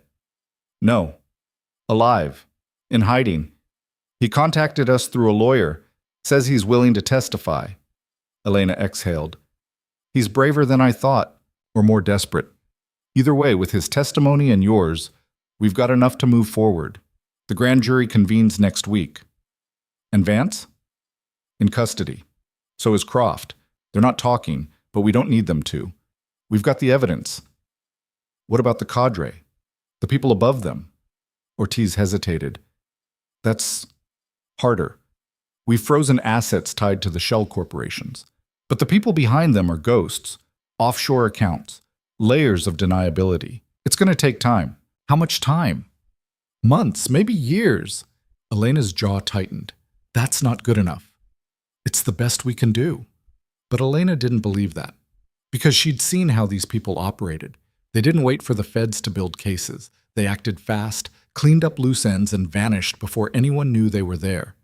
No. Alive. In hiding. He contacted us through a lawyer. Says he's willing to testify. Elena exhaled. He's braver than I thought, or more desperate. Either way, with his testimony and yours, we've got enough to move forward. The grand jury convenes next week. And Vance? In custody. So is Croft. They're not talking, but we don't need them to. We've got the evidence. What about the cadre? The people above them? Ortiz hesitated. That's harder. We've frozen assets tied to the shell corporations. But the people behind them are ghosts, offshore accounts, layers of deniability. It's going to take time. How much time? Months, maybe years. Elena's jaw tightened. That's not good enough. It's the best we can do. But Elena didn't believe that. Because she'd seen how these people operated. They didn't wait for the feds to build cases. They acted fast, cleaned up loose ends, and vanished before anyone knew they were there.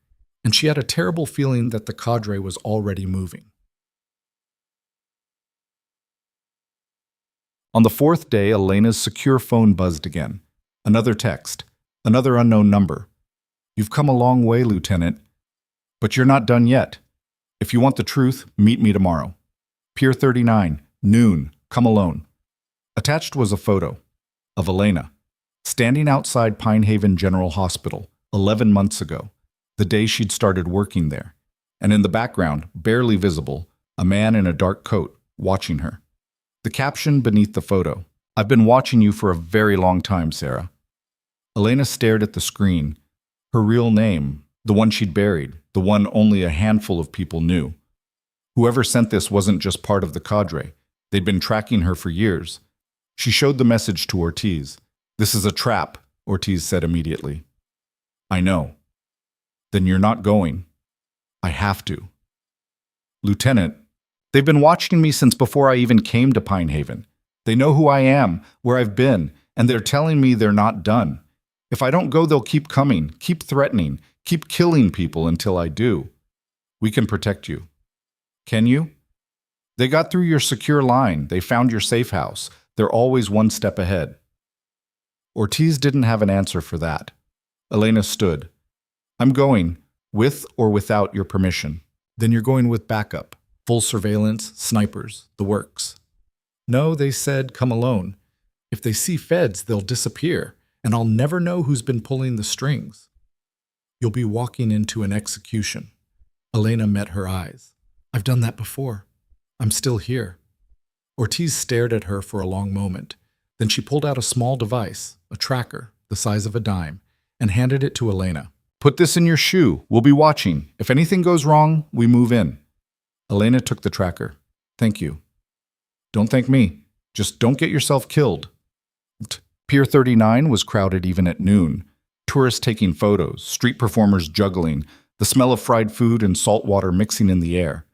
And she had a terrible feeling that the cadre was already moving. On the 4th day, Elena's secure phone buzzed again. Another text. Another unknown number. You've come a long way, Lieutenant. But you're not done yet. If you want the truth, meet me tomorrow. Pier 39, noon, come alone. Attached was a photo of Elena, standing outside Pine Haven General Hospital 11 months ago, the day she'd started working there. And in the background, barely visible, a man in a dark coat watching her. The caption beneath the photo, I've been watching you for a very long time, Sarah. Elena stared at the screen. Her real name, the one she'd buried, the one only a handful of people knew. Whoever sent this wasn't just part of the cadre. They'd been tracking her for years. She showed the message to Ortiz. "This is a trap," Ortiz said immediately. "I know." "Then you're not going." "I have to." "Lieutenant, they've been watching me since before I even came to Pine Haven. They know who I am, where I've been, and they're telling me they're not done. If I don't go, they'll keep coming, keep threatening, keep killing people until I do. We can protect you." "Can you?" "They got through your secure line. They found your safe house. They're always one step ahead." Ortiz didn't have an answer for that. Elena stood. "I'm going, with or without your permission." "Then you're going with backup, full surveillance, snipers, the works." "No," they said, "come alone. If they see feds, they'll disappear, and I'll never know who's been pulling the strings." "You'll be walking into an execution." Elena met her eyes. "I've done that before. I'm still here." Ortiz stared at her for a long moment. Then she pulled out a small device, a tracker, the size of a dime, and handed it to Elena. "Put this in your shoe. We'll be watching. If anything goes wrong, we move in." Elena took the tracker. "Thank you." "Don't thank me. Just don't get yourself killed." Pier 39 was crowded even at noon. Tourists taking photos, street performers juggling, the smell of fried food and salt water mixing in the air.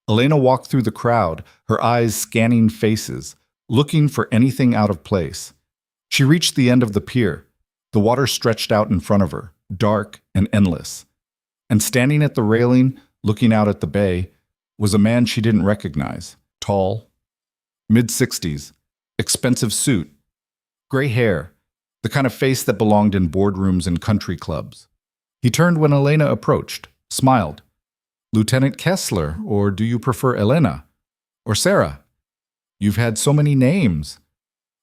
Elena walked through the crowd, her eyes scanning faces, looking for anything out of place. She reached the end of the pier. The water stretched out in front of her, dark and endless. And standing at the railing, looking out at the bay, was a man she didn't recognize. Tall, mid-60s, expensive suit, gray hair, the kind of face that belonged in boardrooms and country clubs. He turned when Elena approached, smiled. "Lieutenant Kessler, or do you prefer Elena? Or Sarah? You've had so many names."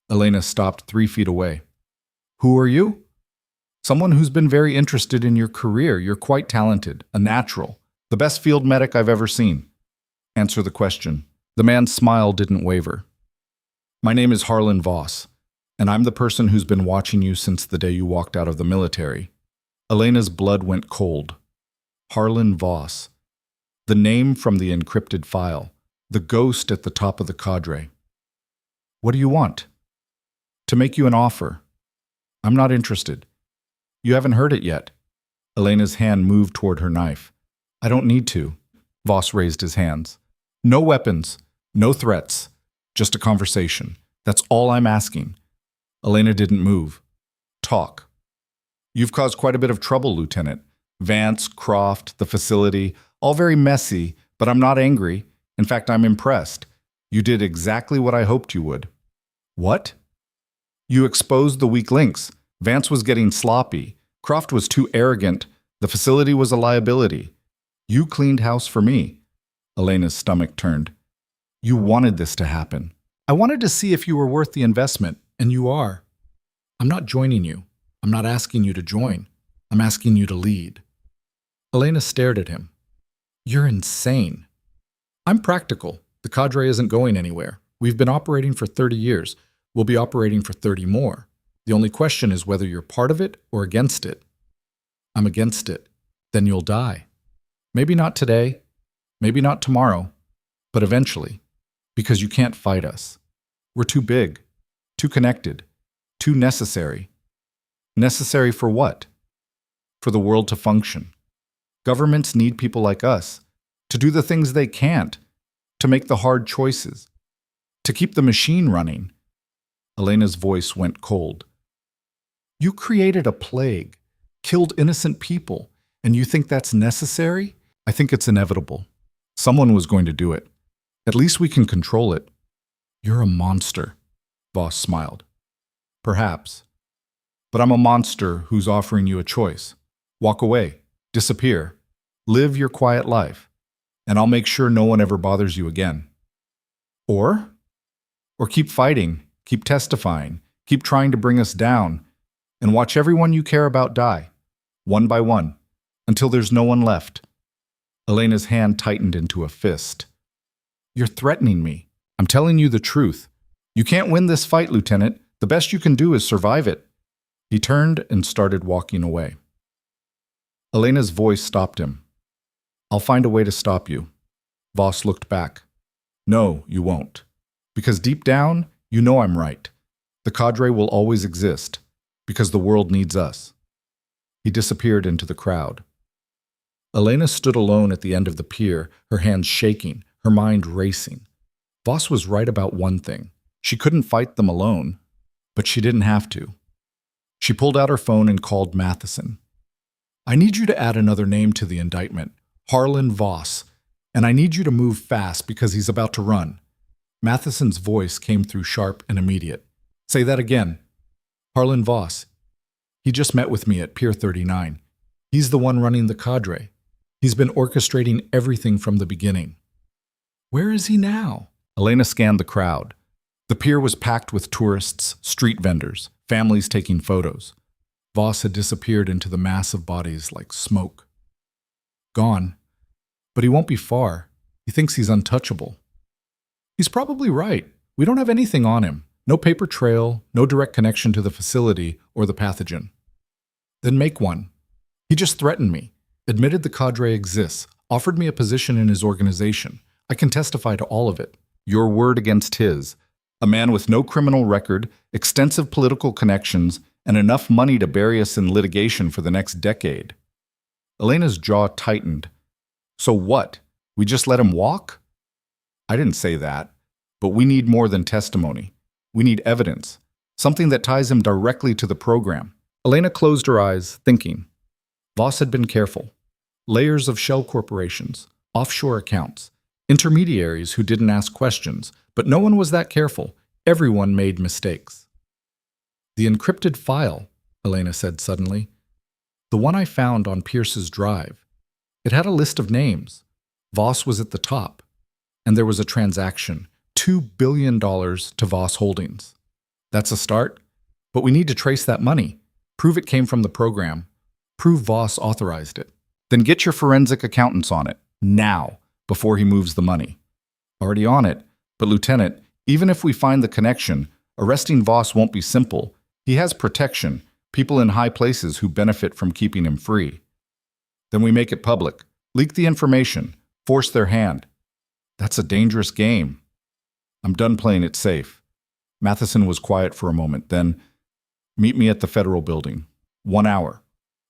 Elena stopped 3 feet away. "Who are you?" "Someone who's been very interested in your career. You're quite talented, a natural, the best field medic I've ever seen." "Answer the question." The man's smile didn't waver. "My name is Harlan Voss, and I'm the person who's been watching you since the day you walked out of the military." Elena's blood went cold. Harlan Voss. The name from the encrypted file. The ghost at the top of the cadre. "What do you want?" "To make you an offer." "I'm not interested." "You haven't heard it yet." Elena's hand moved toward her knife. "I don't need to." Voss raised his hands. "No weapons, no threats, just a conversation. That's all I'm asking." Elena didn't move. "Talk." "You've caused quite a bit of trouble, Lieutenant. Vance, Croft, the facility, all very messy, but I'm not angry. In fact, I'm impressed. You did exactly what I hoped you would." "What?" "You exposed the weak links. Vance was getting sloppy. Croft was too arrogant. The facility was a liability. You cleaned house for me." Elena's stomach turned. "You wanted this to happen." "I wanted to see if you were worth the investment, and you are." "I'm not joining you. I'm not asking you to join. I'm asking you to lead." Elena stared at him. "You're insane." "I'm practical. The cadre isn't going anywhere. We've been operating for 30 years. We'll be operating for 30 more. The only question is whether you're part of it or against it." "I'm against it." "Then you'll die. Maybe not today, maybe not tomorrow, but eventually, because you can't fight us. We're too big, too connected, too necessary." "Necessary for what?" "For the world to function. Governments need people like us to do the things they can't, to make the hard choices, to keep the machine running." Elena's voice went cold. "You created a plague, killed innocent people, and you think that's necessary?" "I think it's inevitable. Someone was going to do it. At least we can control it." "You're a monster," Voss smiled. "Perhaps. But I'm a monster who's offering you a choice. Walk away, disappear, live your quiet life, and I'll make sure no one ever bothers you again. Or keep fighting, keep testifying, keep trying to bring us down, and watch everyone you care about die, one by one, until there's no one left." Elena's hand tightened into a fist. "You're threatening me. I'm telling you the truth. You can't win this fight, Lieutenant. The best you can do is survive it." He turned and started walking away. Elena's voice stopped him. "I'll find a way to stop you." Voss looked back. "No, you won't. Because deep down, you know I'm right. The cadre will always exist, because the world needs us." He disappeared into the crowd. Elena stood alone at the end of the pier, her hands shaking, her mind racing. Voss was right about one thing. She couldn't fight them alone, but she didn't have to. She pulled out her phone and called Matheson. "I need you to add another name to the indictment, Harlan Voss, and I need you to move fast because he's about to run." Matheson's voice came through sharp and immediate. "Say that again." "Harlan Voss. He just met with me at Pier 39. He's the one running the cadre. He's been orchestrating everything from the beginning." "Where is he now?" Elena scanned the crowd. The pier was packed with tourists, street vendors, families taking photos. Voss had disappeared into the mass of bodies like smoke. Gone. But he won't be far. He thinks he's untouchable. He's probably right. We don't have anything on him. No paper trail, no direct connection to the facility or the pathogen. Then make one. He just threatened me, admitted the cadre exists, offered me a position in his organization. I can testify to all of it. Your word against his. A man with no criminal record, extensive political connections, and enough money to bury us in litigation for the next decade. Elena's jaw tightened. So what? We just let him walk? I didn't say that, but we need more than testimony. We need evidence, something that ties him directly to the program. Elena closed her eyes, thinking. Voss had been careful. Layers of shell corporations, offshore accounts, intermediaries who didn't ask questions, but no one was that careful. Everyone made mistakes. "The encrypted file," Elena said suddenly. "The one I found on Pierce's drive. It had a list of names. Voss was at the top. And there was a transaction, $2 billion to Voss Holdings. That's a start, but we need to trace that money. Prove it came from the program. Prove Voss authorized it. Then get your forensic accountants on it, now, before he moves the money." "Already on it. But Lieutenant, even if we find the connection, arresting Voss won't be simple. He has protection, people in high places who benefit from keeping him free." "Then we make it public. Leak the information. Force their hand." "That's a dangerous game." "I'm done playing it safe." Matheson was quiet for a moment, then, "Meet me at the Federal Building. 1 hour.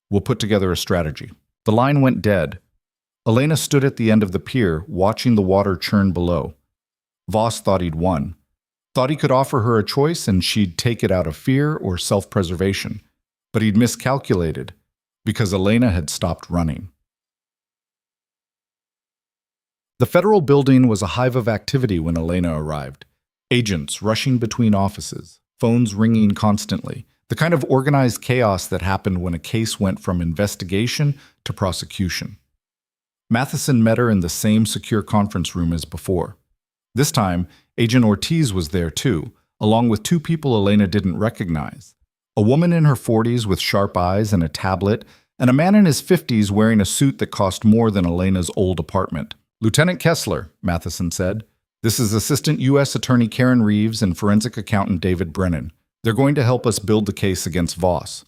We'll put together a strategy." The line went dead. Elena stood at the end of the pier, watching the water churn below. Voss thought he'd won. Thought he could offer her a choice and she'd take it out of fear or self-preservation. But he'd miscalculated, because Elena had stopped running. The Federal Building was a hive of activity when Elena arrived. Agents rushing between offices, phones ringing constantly, the kind of organized chaos that happened when a case went from investigation to prosecution. Matheson met her in the same secure conference room as before. This time, Agent Ortiz was there too, along with 2 people Elena didn't recognize. A woman in her 40s with sharp eyes and a tablet, and a man in his 50s wearing a suit that cost more than Elena's old apartment. "Lieutenant Kessler," Matheson said. "This is Assistant U.S. Attorney Karen Reeves and Forensic Accountant David Brennan. They're going to help us build the case against Voss."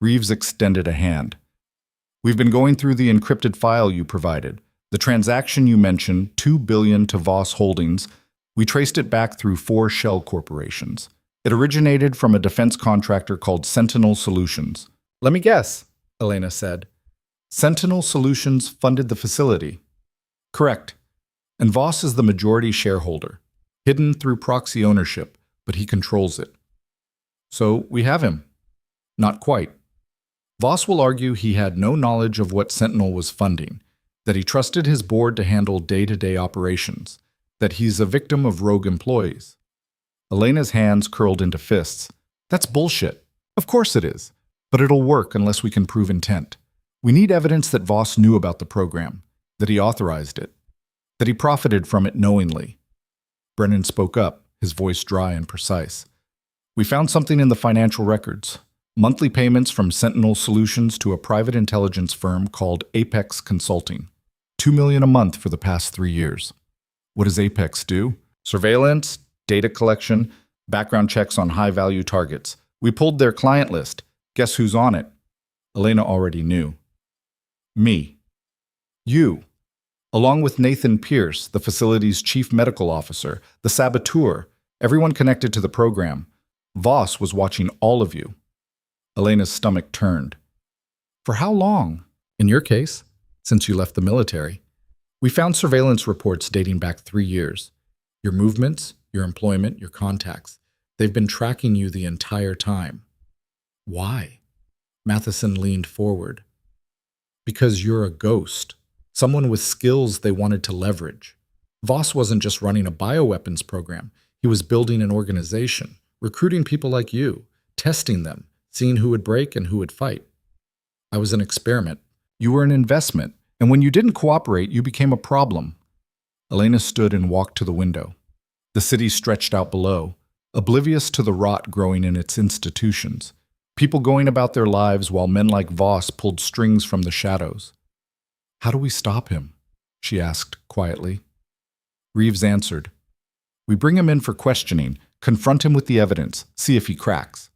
Reeves extended a hand. "We've been going through the encrypted file you provided. The transaction you mentioned, $2 billion to Voss Holdings, we traced it back through 4 shell corporations. It originated from a defense contractor called Sentinel Solutions." "Let me guess," Elena said. "Sentinel Solutions funded the facility." "Correct. And Voss is the majority shareholder, hidden through proxy ownership, but he controls it." "So we have him." "Not quite. Voss will argue he had no knowledge of what Sentinel was funding, that he trusted his board to handle day-to-day operations, that he's a victim of rogue employees." Elena's hands curled into fists. "That's bullshit. Of course it is. But it'll work unless we can prove intent. We need evidence that Voss knew about the program, that he authorized it, that he profited from it knowingly." Brennan spoke up, his voice dry and precise. "We found something in the financial records. Monthly payments from Sentinel Solutions to a private intelligence firm called Apex Consulting. $2 million a month for the past 3 years. What does Apex do? Surveillance, data collection, background checks on high-value targets. We pulled their client list. Guess who's on it? Elena already knew. Me. You. Along with Nathan Pierce, the facility's chief medical officer, the saboteur, everyone connected to the program. Voss was watching all of you. Elena's stomach turned. For how long? In your case, since you left the military. We found surveillance reports dating back 3 years. Your movements, your employment, your contacts. They've been tracking you the entire time. Why? Matheson leaned forward. Because you're a ghost. Someone with skills they wanted to leverage. Voss wasn't just running a bioweapons program. He was building an organization, recruiting people like you, testing them, seeing who would break and who would fight. I was an experiment. You were an investment, and when you didn't cooperate, you became a problem. Elena stood and walked to the window. The city stretched out below, oblivious to the rot growing in its institutions. People going about their lives while men like Voss pulled strings from the shadows. How do we stop him? She asked quietly. Reeves answered. We bring him in for questioning, confront him with the evidence, see if he cracks.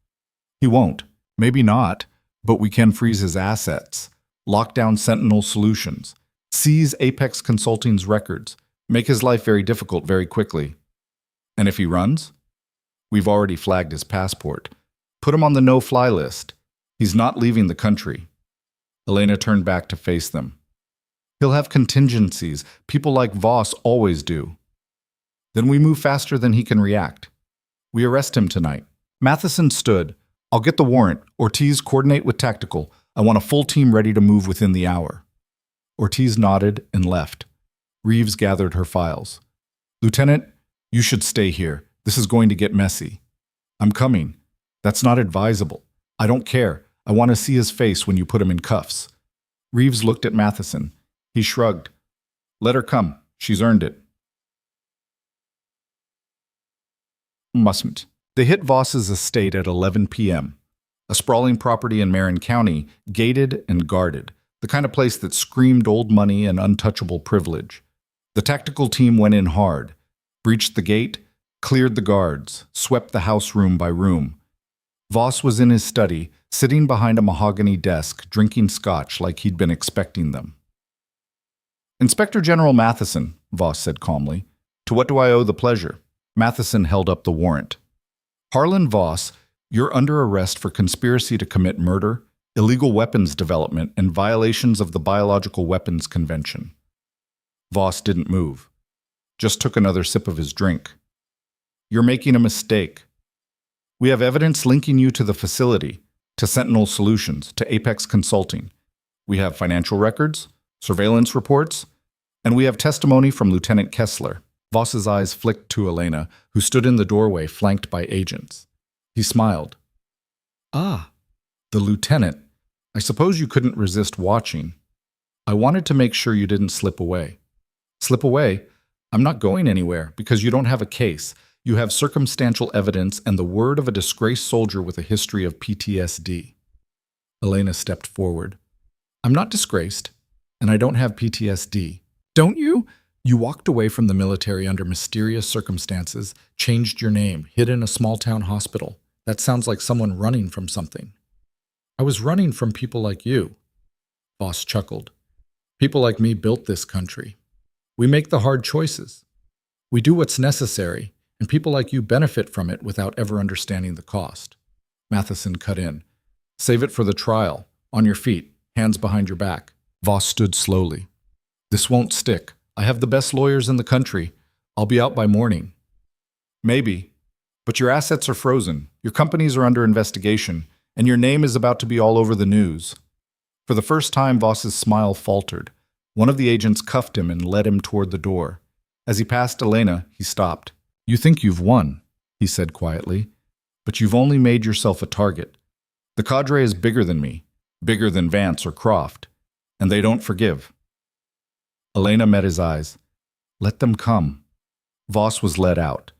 He won't. Maybe not, but we can freeze his assets, lock down Sentinel Solutions, seize Apex Consulting's records, make his life very difficult very quickly. And if he runs? We've already flagged his passport. Put him on the no-fly list. He's not leaving the country. Elena turned back to face them. He'll have contingencies. People like Voss always do. Then we move faster than he can react. We arrest him tonight. Matheson stood. I'll get the warrant. Ortiz, coordinate with Tactical. I want a full team ready to move within the hour. Ortiz nodded and left. Reeves gathered her files. Lieutenant, you should stay here. This is going to get messy. I'm coming. That's not advisable. I don't care. I want to see his face when you put him in cuffs. Reeves looked at Matheson. He shrugged. Let her come. She's earned it. Mustn't. They hit Voss's estate at 11 p.m. A sprawling property in Marin County, gated and guarded, the kind of place that screamed old money and untouchable privilege. The tactical team went in hard, breached the gate, cleared the guards, swept the house room by room. Voss was in his study, sitting behind a mahogany desk, drinking scotch like he'd been expecting them. Inspector General Matheson, Voss said calmly, to what do I owe the pleasure? Matheson held up the warrant. Harlan Voss, you're under arrest for conspiracy to commit murder, illegal weapons development, and violations of the Biological Weapons Convention. Voss didn't move, just took another sip of his drink. You're making a mistake. We have evidence linking you to the facility, to Sentinel Solutions, to Apex Consulting. We have financial records, surveillance reports, and we have testimony from Lieutenant Kessler. Voss's eyes flicked to Elena, who stood in the doorway flanked by agents. He smiled. Ah, the lieutenant. I suppose you couldn't resist watching. I wanted to make sure you didn't slip away. Slip away? I'm not going anywhere because you don't have a case. You have circumstantial evidence and the word of a disgraced soldier with a history of PTSD. Elena stepped forward. I'm not disgraced, and I don't have PTSD. Don't you? You walked away from the military under mysterious circumstances, changed your name, hid in a small-town hospital. That sounds like someone running from something. I was running from people like you. Voss chuckled. People like me built this country. We make the hard choices. We do what's necessary, and people like you benefit from it without ever understanding the cost. Matheson cut in. Save it for the trial. On your feet, hands behind your back. Voss stood slowly. This won't stick. I have the best lawyers in the country. I'll be out by morning. Maybe. But your assets are frozen. Your companies are under investigation, and your name is about to be all over the news. For the first time, Voss's smile faltered. One of the agents cuffed him and led him toward the door. As he passed Elena, he stopped. You think you've won, he said quietly, but you've only made yourself a target. The cadre is bigger than me, bigger than Vance or Croft, and they don't forgive. Elena met his eyes. Let them come. Voss was led out.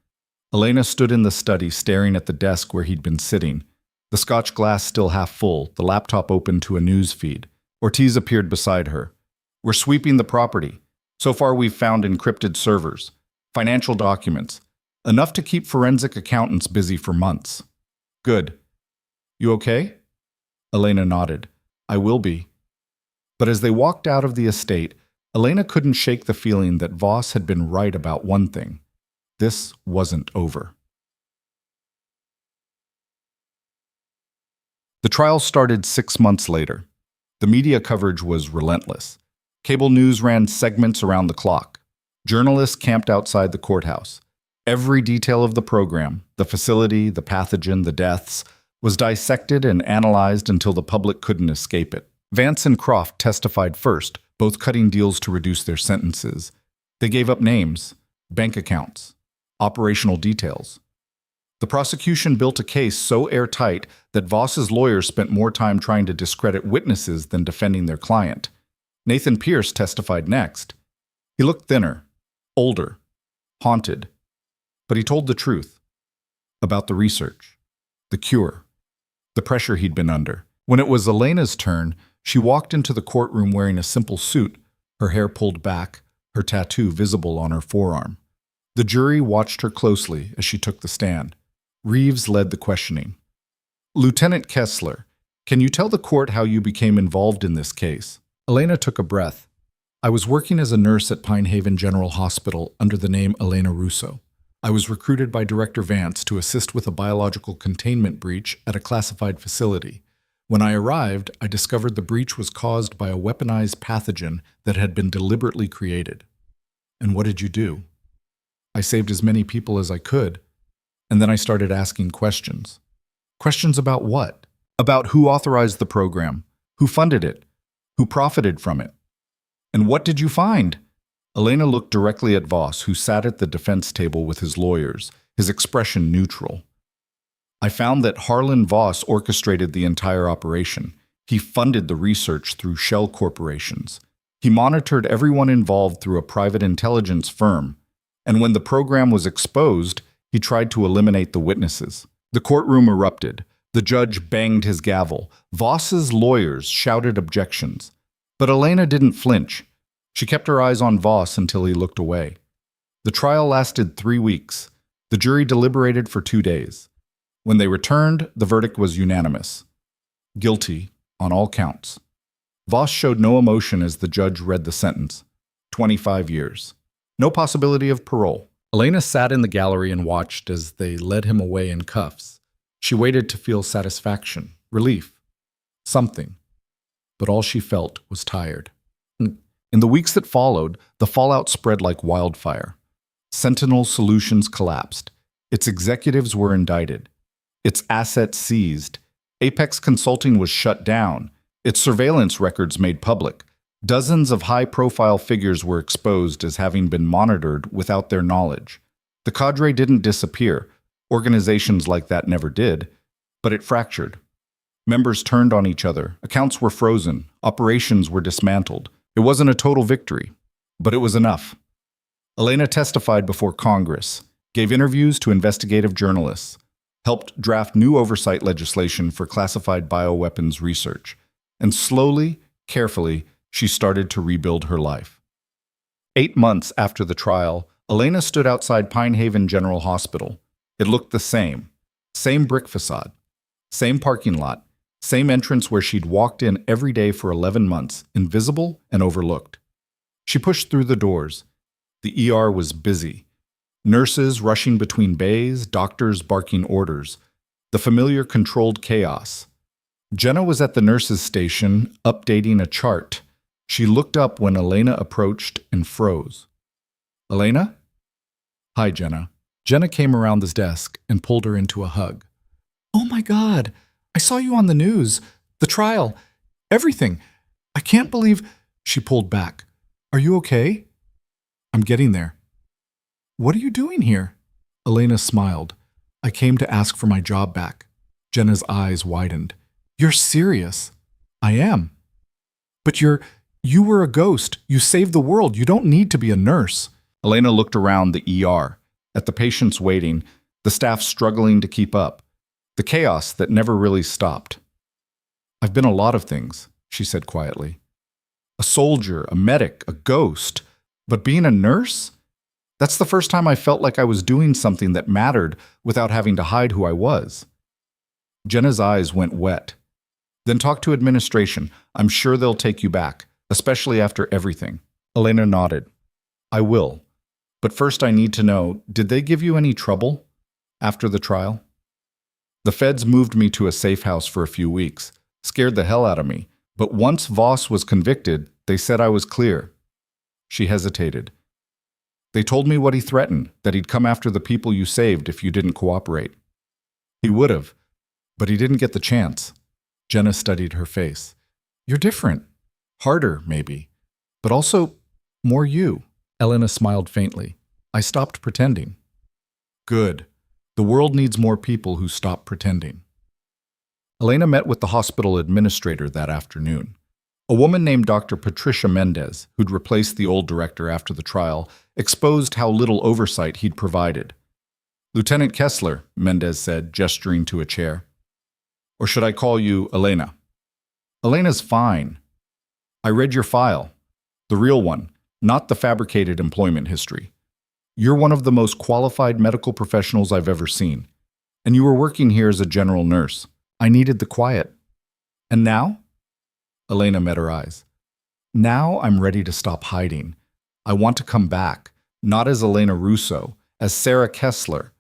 Elena stood in the study staring at the desk where he'd been sitting, the scotch glass still half full, the laptop open to a news feed. Ortiz appeared beside her. We're sweeping the property. So far we've found encrypted servers, financial documents, enough to keep forensic accountants busy for months. Good. You okay? Elena nodded. I will be. But as they walked out of the estate, Elena couldn't shake the feeling that Voss had been right about one thing. This wasn't over. The trial started 6 months later. The media coverage was relentless. Cable news ran segments around the clock. Journalists camped outside the courthouse. Every detail of the program, the facility, the pathogen, the deaths, was dissected and analyzed until the public couldn't escape it. Vance and Croft testified first, both cutting deals to reduce their sentences. They gave up names, bank accounts, operational details. The prosecution built a case so airtight that Voss's lawyers spent more time trying to discredit witnesses than defending their client. Nathan Pierce testified next. He looked thinner, older, haunted, but he told the truth about the research, the cure, the pressure he'd been under. When it was Elena's turn, she walked into the courtroom wearing a simple suit, her hair pulled back, her tattoo visible on her forearm. The jury watched her closely as she took the stand. Reeves led the questioning. Lieutenant Kessler, can you tell the court how you became involved in this case? Elena took a breath. I was working as a nurse at Pine Haven General Hospital under the name Elena Russo. I was recruited by Director Vance to assist with a biological containment breach at a classified facility. When I arrived, I discovered the breach was caused by a weaponized pathogen that had been deliberately created. And what did you do? I saved as many people as I could, and then I started asking questions. Questions about what? About who authorized the program, who funded it, who profited from it. And what did you find? Elena looked directly at Voss, who sat at the defense table with his lawyers, his expression neutral. I found that Harlan Voss orchestrated the entire operation. He funded the research through shell corporations. He monitored everyone involved through a private intelligence firm. And when the program was exposed, he tried to eliminate the witnesses. The courtroom erupted. The judge banged his gavel. Voss's lawyers shouted objections. But Elena didn't flinch. She kept her eyes on Voss until he looked away. The trial lasted 3 weeks. The jury deliberated for 2 days. When they returned, the verdict was unanimous. Guilty on all counts. Voss showed no emotion as the judge read the sentence. 25 years. No possibility of parole. Elena sat in the gallery and watched as they led him away in cuffs. She waited to feel satisfaction, relief, something. But all she felt was tired. In the weeks that followed, the fallout spread like wildfire. Sentinel Solutions collapsed. Its executives were indicted. Its assets seized. Apex Consulting was shut down. Its surveillance records made public. Dozens of high-profile figures were exposed as having been monitored without their knowledge. The cadre didn't disappear. Organizations like that never did. But it fractured. Members turned on each other. Accounts were frozen. Operations were dismantled. It wasn't a total victory, but it was enough. Elena testified before Congress, gave interviews to investigative journalists, helped draft new oversight legislation for classified bioweapons research, and slowly, carefully, she started to rebuild her life. 8 months after the trial, Elena stood outside Pine Haven General Hospital. It looked the same. Same brick facade. Same parking lot. Same entrance where she'd walked in every day for 11 months, invisible and overlooked. She pushed through the doors. The ER was busy. Nurses rushing between bays, doctors barking orders. The familiar controlled chaos. Jenna was at the nurse's station, updating a chart. She looked up when Elena approached and froze. Elena? Hi, Jenna. Jenna came around the desk and pulled her into a hug. Oh my God, I saw you on the news. The trial. Everything. I can't believe... She pulled back. Are you okay? I'm getting there. What are you doing here? Elena smiled. I came to ask for my job back. Jenna's eyes widened. You're serious? I am. But you were a ghost. You saved the world. You don't need to be a nurse. Elena looked around the ER, at the patients waiting, the staff struggling to keep up, the chaos that never really stopped. I've been a lot of things, she said quietly. A soldier, a medic, a ghost. But being a nurse? That's the first time I felt like I was doing something that mattered without having to hide who I was. Jenna's eyes went wet. Then talk to administration. I'm sure they'll take you back, especially after everything. Elena nodded. I will. But first I need to know, did they give you any trouble after the trial? The feds moved me to a safe house for a few weeks, scared the hell out of me. But once Voss was convicted, they said I was clear. She hesitated. They told me what he threatened, that he'd come after the people you saved if you didn't cooperate. He would have, but he didn't get the chance. Jenna studied her face. You're different. Harder, maybe. But also more you. Elena smiled faintly. I stopped pretending. Good. The world needs more people who stop pretending. Elena met with the hospital administrator that afternoon. A woman named Dr. Patricia Mendez, who'd replaced the old director after the trial, exposed how little oversight he'd provided. Lieutenant Kessler, Mendez said, gesturing to a chair. Or should I call you Elena? Elena's fine. I read your file. The real one, not the fabricated employment history. You're one of the most qualified medical professionals I've ever seen. And you were working here as a general nurse. I needed the quiet. And now? Elena met her eyes. Now I'm ready to stop hiding. I want to come back, not as Elena Russo, as Sarah Kessler.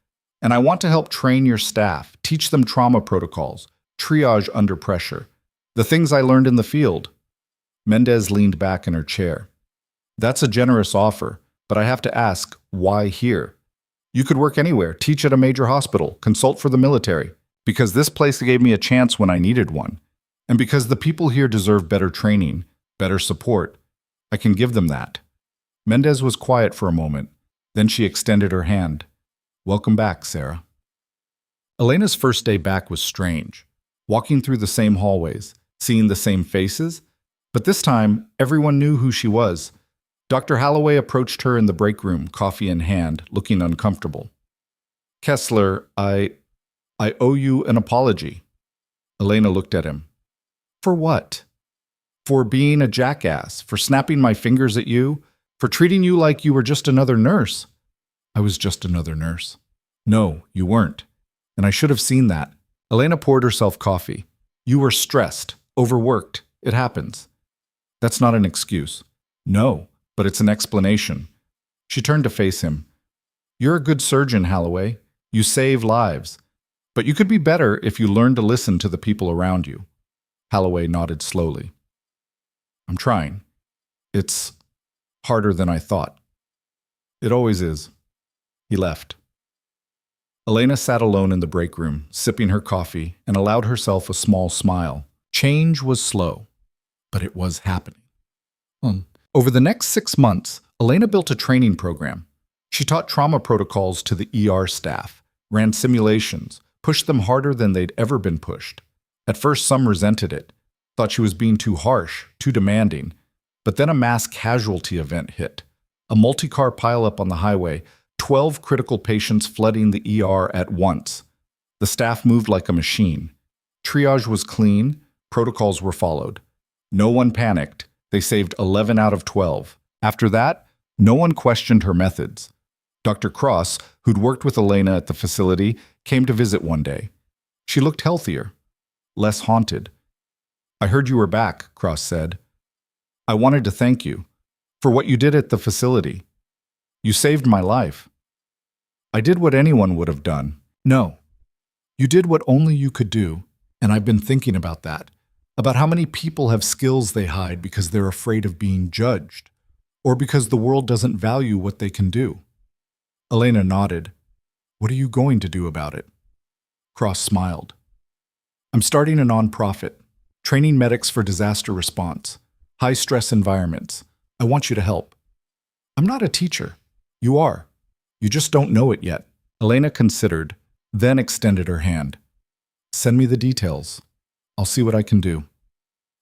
And I want to help train your staff, teach them trauma protocols, triage under pressure, the things I learned in the field. Mendez leaned back in her chair. That's a generous offer, but I have to ask, why here? You could work anywhere, teach at a major hospital, consult for the military, because this place gave me a chance when I needed one. And because the people here deserve better training, better support, I can give them that. Mendez was quiet for a moment. Then she extended her hand. Welcome back, Sarah. Elena's first day back was strange. Walking through the same hallways, seeing the same faces, but this time everyone knew who she was. Dr. Holloway approached her in the break room, coffee in hand, looking uncomfortable. Kessler, I owe you an apology. Elena looked at him. For what? For being a jackass, for snapping my fingers at you, for treating you like you were just another nurse. I was just another nurse. No, you weren't. And I should have seen that. Elena poured herself coffee. You were stressed, overworked. It happens. That's not an excuse. No, but it's an explanation. She turned to face him. You're a good surgeon, Holloway. You save lives. But you could be better if you learned to listen to the people around you. Holloway nodded slowly. I'm trying. It's harder than I thought. It always is. He left. Elena sat alone in the break room, sipping her coffee, and allowed herself a small smile. Change was slow, but it was happening. Over the next 6 months, Elena built a training program. She taught trauma protocols to the ER staff, ran simulations, pushed them harder than they'd ever been pushed. At first, some resented it, thought she was being too harsh, too demanding. But then a mass casualty event hit. A multi-car pileup on the highway, 12 critical patients flooding the ER at once. The staff moved like a machine. Triage was clean, protocols were followed. No one panicked. They saved 11 out of 12. After that, no one questioned her methods. Dr. Cross, who'd worked with Elena at the facility, came to visit one day. She looked healthier, less haunted. I heard you were back, Cross said. I wanted to thank you for what you did at the facility. You saved my life. I did what anyone would have done. No, you did what only you could do, and I've been thinking about that, about how many people have skills they hide because they're afraid of being judged, or because the world doesn't value what they can do. Elena nodded. What are you going to do about it? Cross smiled. I'm starting a nonprofit, training medics for disaster response, high-stress environments. I want you to help. I'm not a teacher. You are. You just don't know it yet. Elena considered, then extended her hand. Send me the details. I'll see what I can do.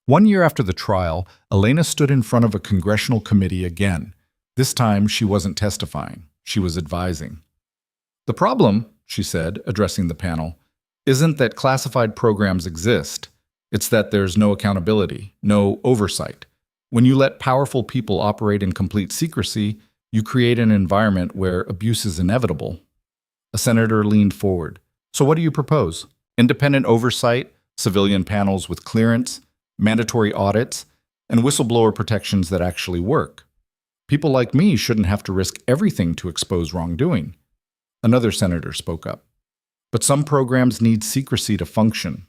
1 year after the trial, Elena stood in front of a congressional committee again. This time, she wasn't testifying. She was advising. The problem, she said, addressing the panel, isn't that classified programs exist. It's that there's no accountability, no oversight. When you let powerful people operate in complete secrecy, you create an environment where abuse is inevitable. A senator leaned forward. So what do you propose? Independent oversight, civilian panels with clearance, mandatory audits, and whistleblower protections that actually work. People like me shouldn't have to risk everything to expose wrongdoing. Another senator spoke up. But some programs need secrecy to function.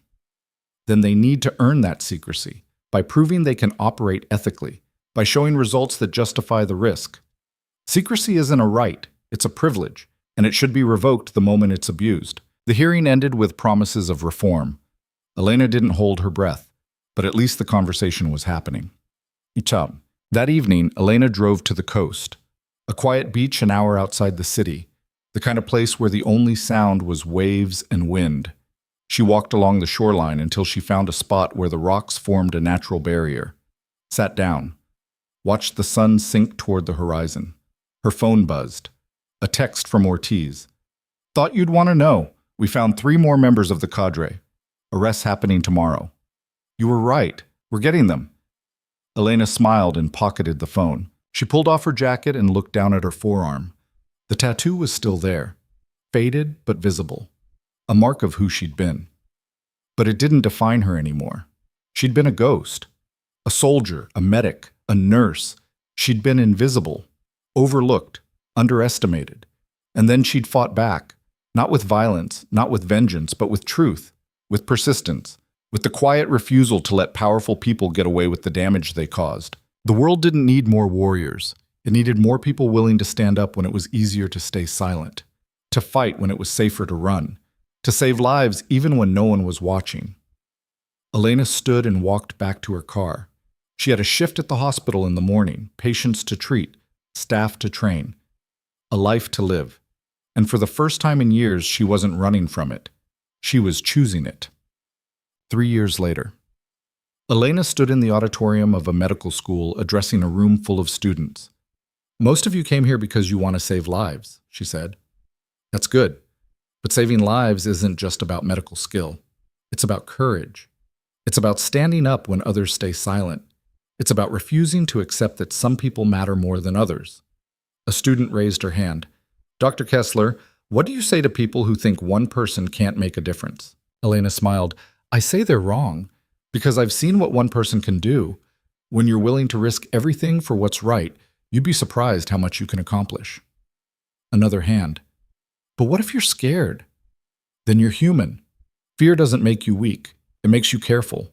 Then they need to earn that secrecy by proving they can operate ethically, by showing results that justify the risk. Secrecy isn't a right, it's a privilege, and it should be revoked the moment it's abused. The hearing ended with promises of reform. Elena didn't hold her breath, but at least the conversation was happening. Itam. That evening, Elena drove to the coast, a quiet beach an hour outside the city, the kind of place where the only sound was waves and wind. She walked along the shoreline until she found a spot where the rocks formed a natural barrier, sat down, watched the sun sink toward the horizon. Her phone buzzed. A text from Ortiz. Thought you'd want to know. We found 3 more members of the cadre. Arrests happening tomorrow. You were right. We're getting them. Elena smiled and pocketed the phone. She pulled off her jacket and looked down at her forearm. The tattoo was still there, faded but visible, a mark of who she'd been. But it didn't define her anymore. She'd been a ghost, a soldier, a medic, a nurse. She'd been invisible, overlooked, underestimated. And then she'd fought back, not with violence, not with vengeance, but with truth, with persistence, with the quiet refusal to let powerful people get away with the damage they caused. The world didn't need more warriors. It needed more people willing to stand up when it was easier to stay silent, to fight when it was safer to run, to save lives even when no one was watching. Elena stood and walked back to her car. She had a shift at the hospital in the morning, patients to treat, staff to train, a life to live. And for the first time in years, she wasn't running from it. She was choosing it. 3 years later, Elena stood in the auditorium of a medical school addressing a room full of students. Most of you came here because you want to save lives, she said. That's good. But saving lives isn't just about medical skill. It's about courage. It's about standing up when others stay silent. It's about refusing to accept that some people matter more than others. A student raised her hand. Dr. Kessler, what do you say to people who think one person can't make a difference? Elena smiled. I say they're wrong, because I've seen what one person can do. When you're willing to risk everything for what's right, you'd be surprised how much you can accomplish. Another hand. But what if you're scared? Then you're human. Fear doesn't make you weak. It makes you careful.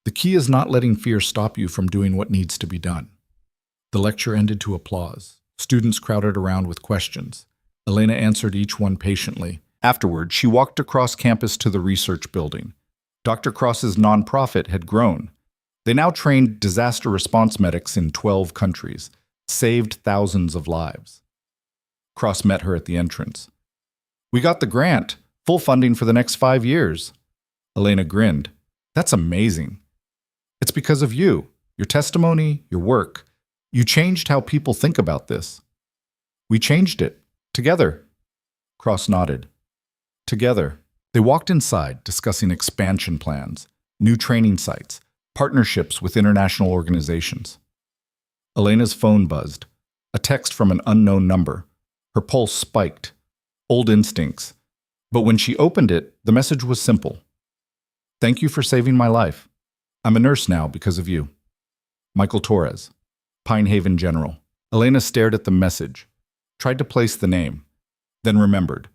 The key is not letting fear stop you from doing what needs to be done. The lecture ended to applause. Students crowded around with questions. Elena answered each one patiently. Afterward, she walked across campus to the research building. Dr. Cross's nonprofit had grown. They now trained disaster response medics in 12 countries, saved thousands of lives. Cross met her at the entrance. We got the grant, full funding for the next 5 years. Elena grinned. That's amazing. It's because of you, your testimony, your work. You changed how people think about this. We changed it. Together. Cross nodded. Together. They walked inside, discussing expansion plans, new training sites, partnerships with international organizations. Elena's phone buzzed. A text from an unknown number. Her pulse spiked. Old instincts. But when she opened it, the message was simple. Thank you for saving my life. I'm a nurse now because of you. Michael Torres, Pine Haven General. Elena stared at the message, tried to place the name, then remembered.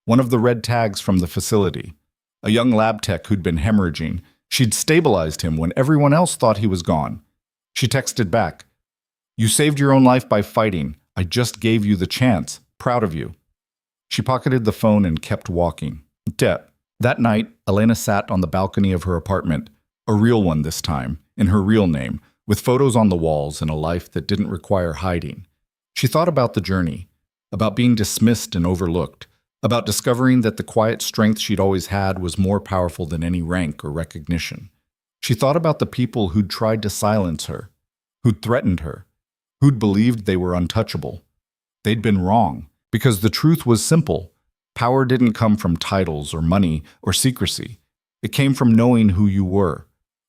One of the red tags from the facility. A young lab tech who'd been hemorrhaging. She'd stabilized him when everyone else thought he was gone. She texted back, You saved your own life by fighting. I just gave you the chance. Proud of you. She pocketed the phone and kept walking. That night, Elena sat on the balcony of her apartment, a real one this time, in her real name, with photos on the walls and a life that didn't require hiding. She thought about the journey, about being dismissed and overlooked, about discovering that the quiet strength she'd always had was more powerful than any rank or recognition. She thought about the people who'd tried to silence her, who'd threatened her, who'd believed they were untouchable. They'd been wrong, because the truth was simple. Power didn't come from titles or money or secrecy. It came from knowing who you were,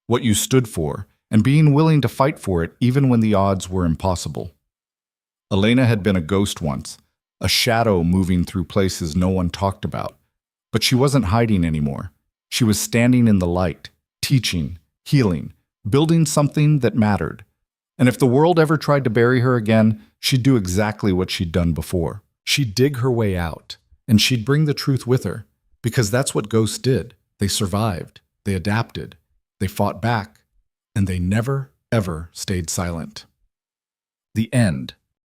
what you stood for, and being willing to fight for it even when the odds were impossible. Elena had been a ghost once, a shadow moving through places no one talked about. But she wasn't hiding anymore. She was standing in the light, teaching, healing, building something that mattered. And if the world ever tried to bury her again, she'd do exactly what she'd done before. She'd dig her way out, and she'd bring the truth with her, because that's what ghosts did. They survived, they adapted, they fought back, and they never, ever stayed silent. The end.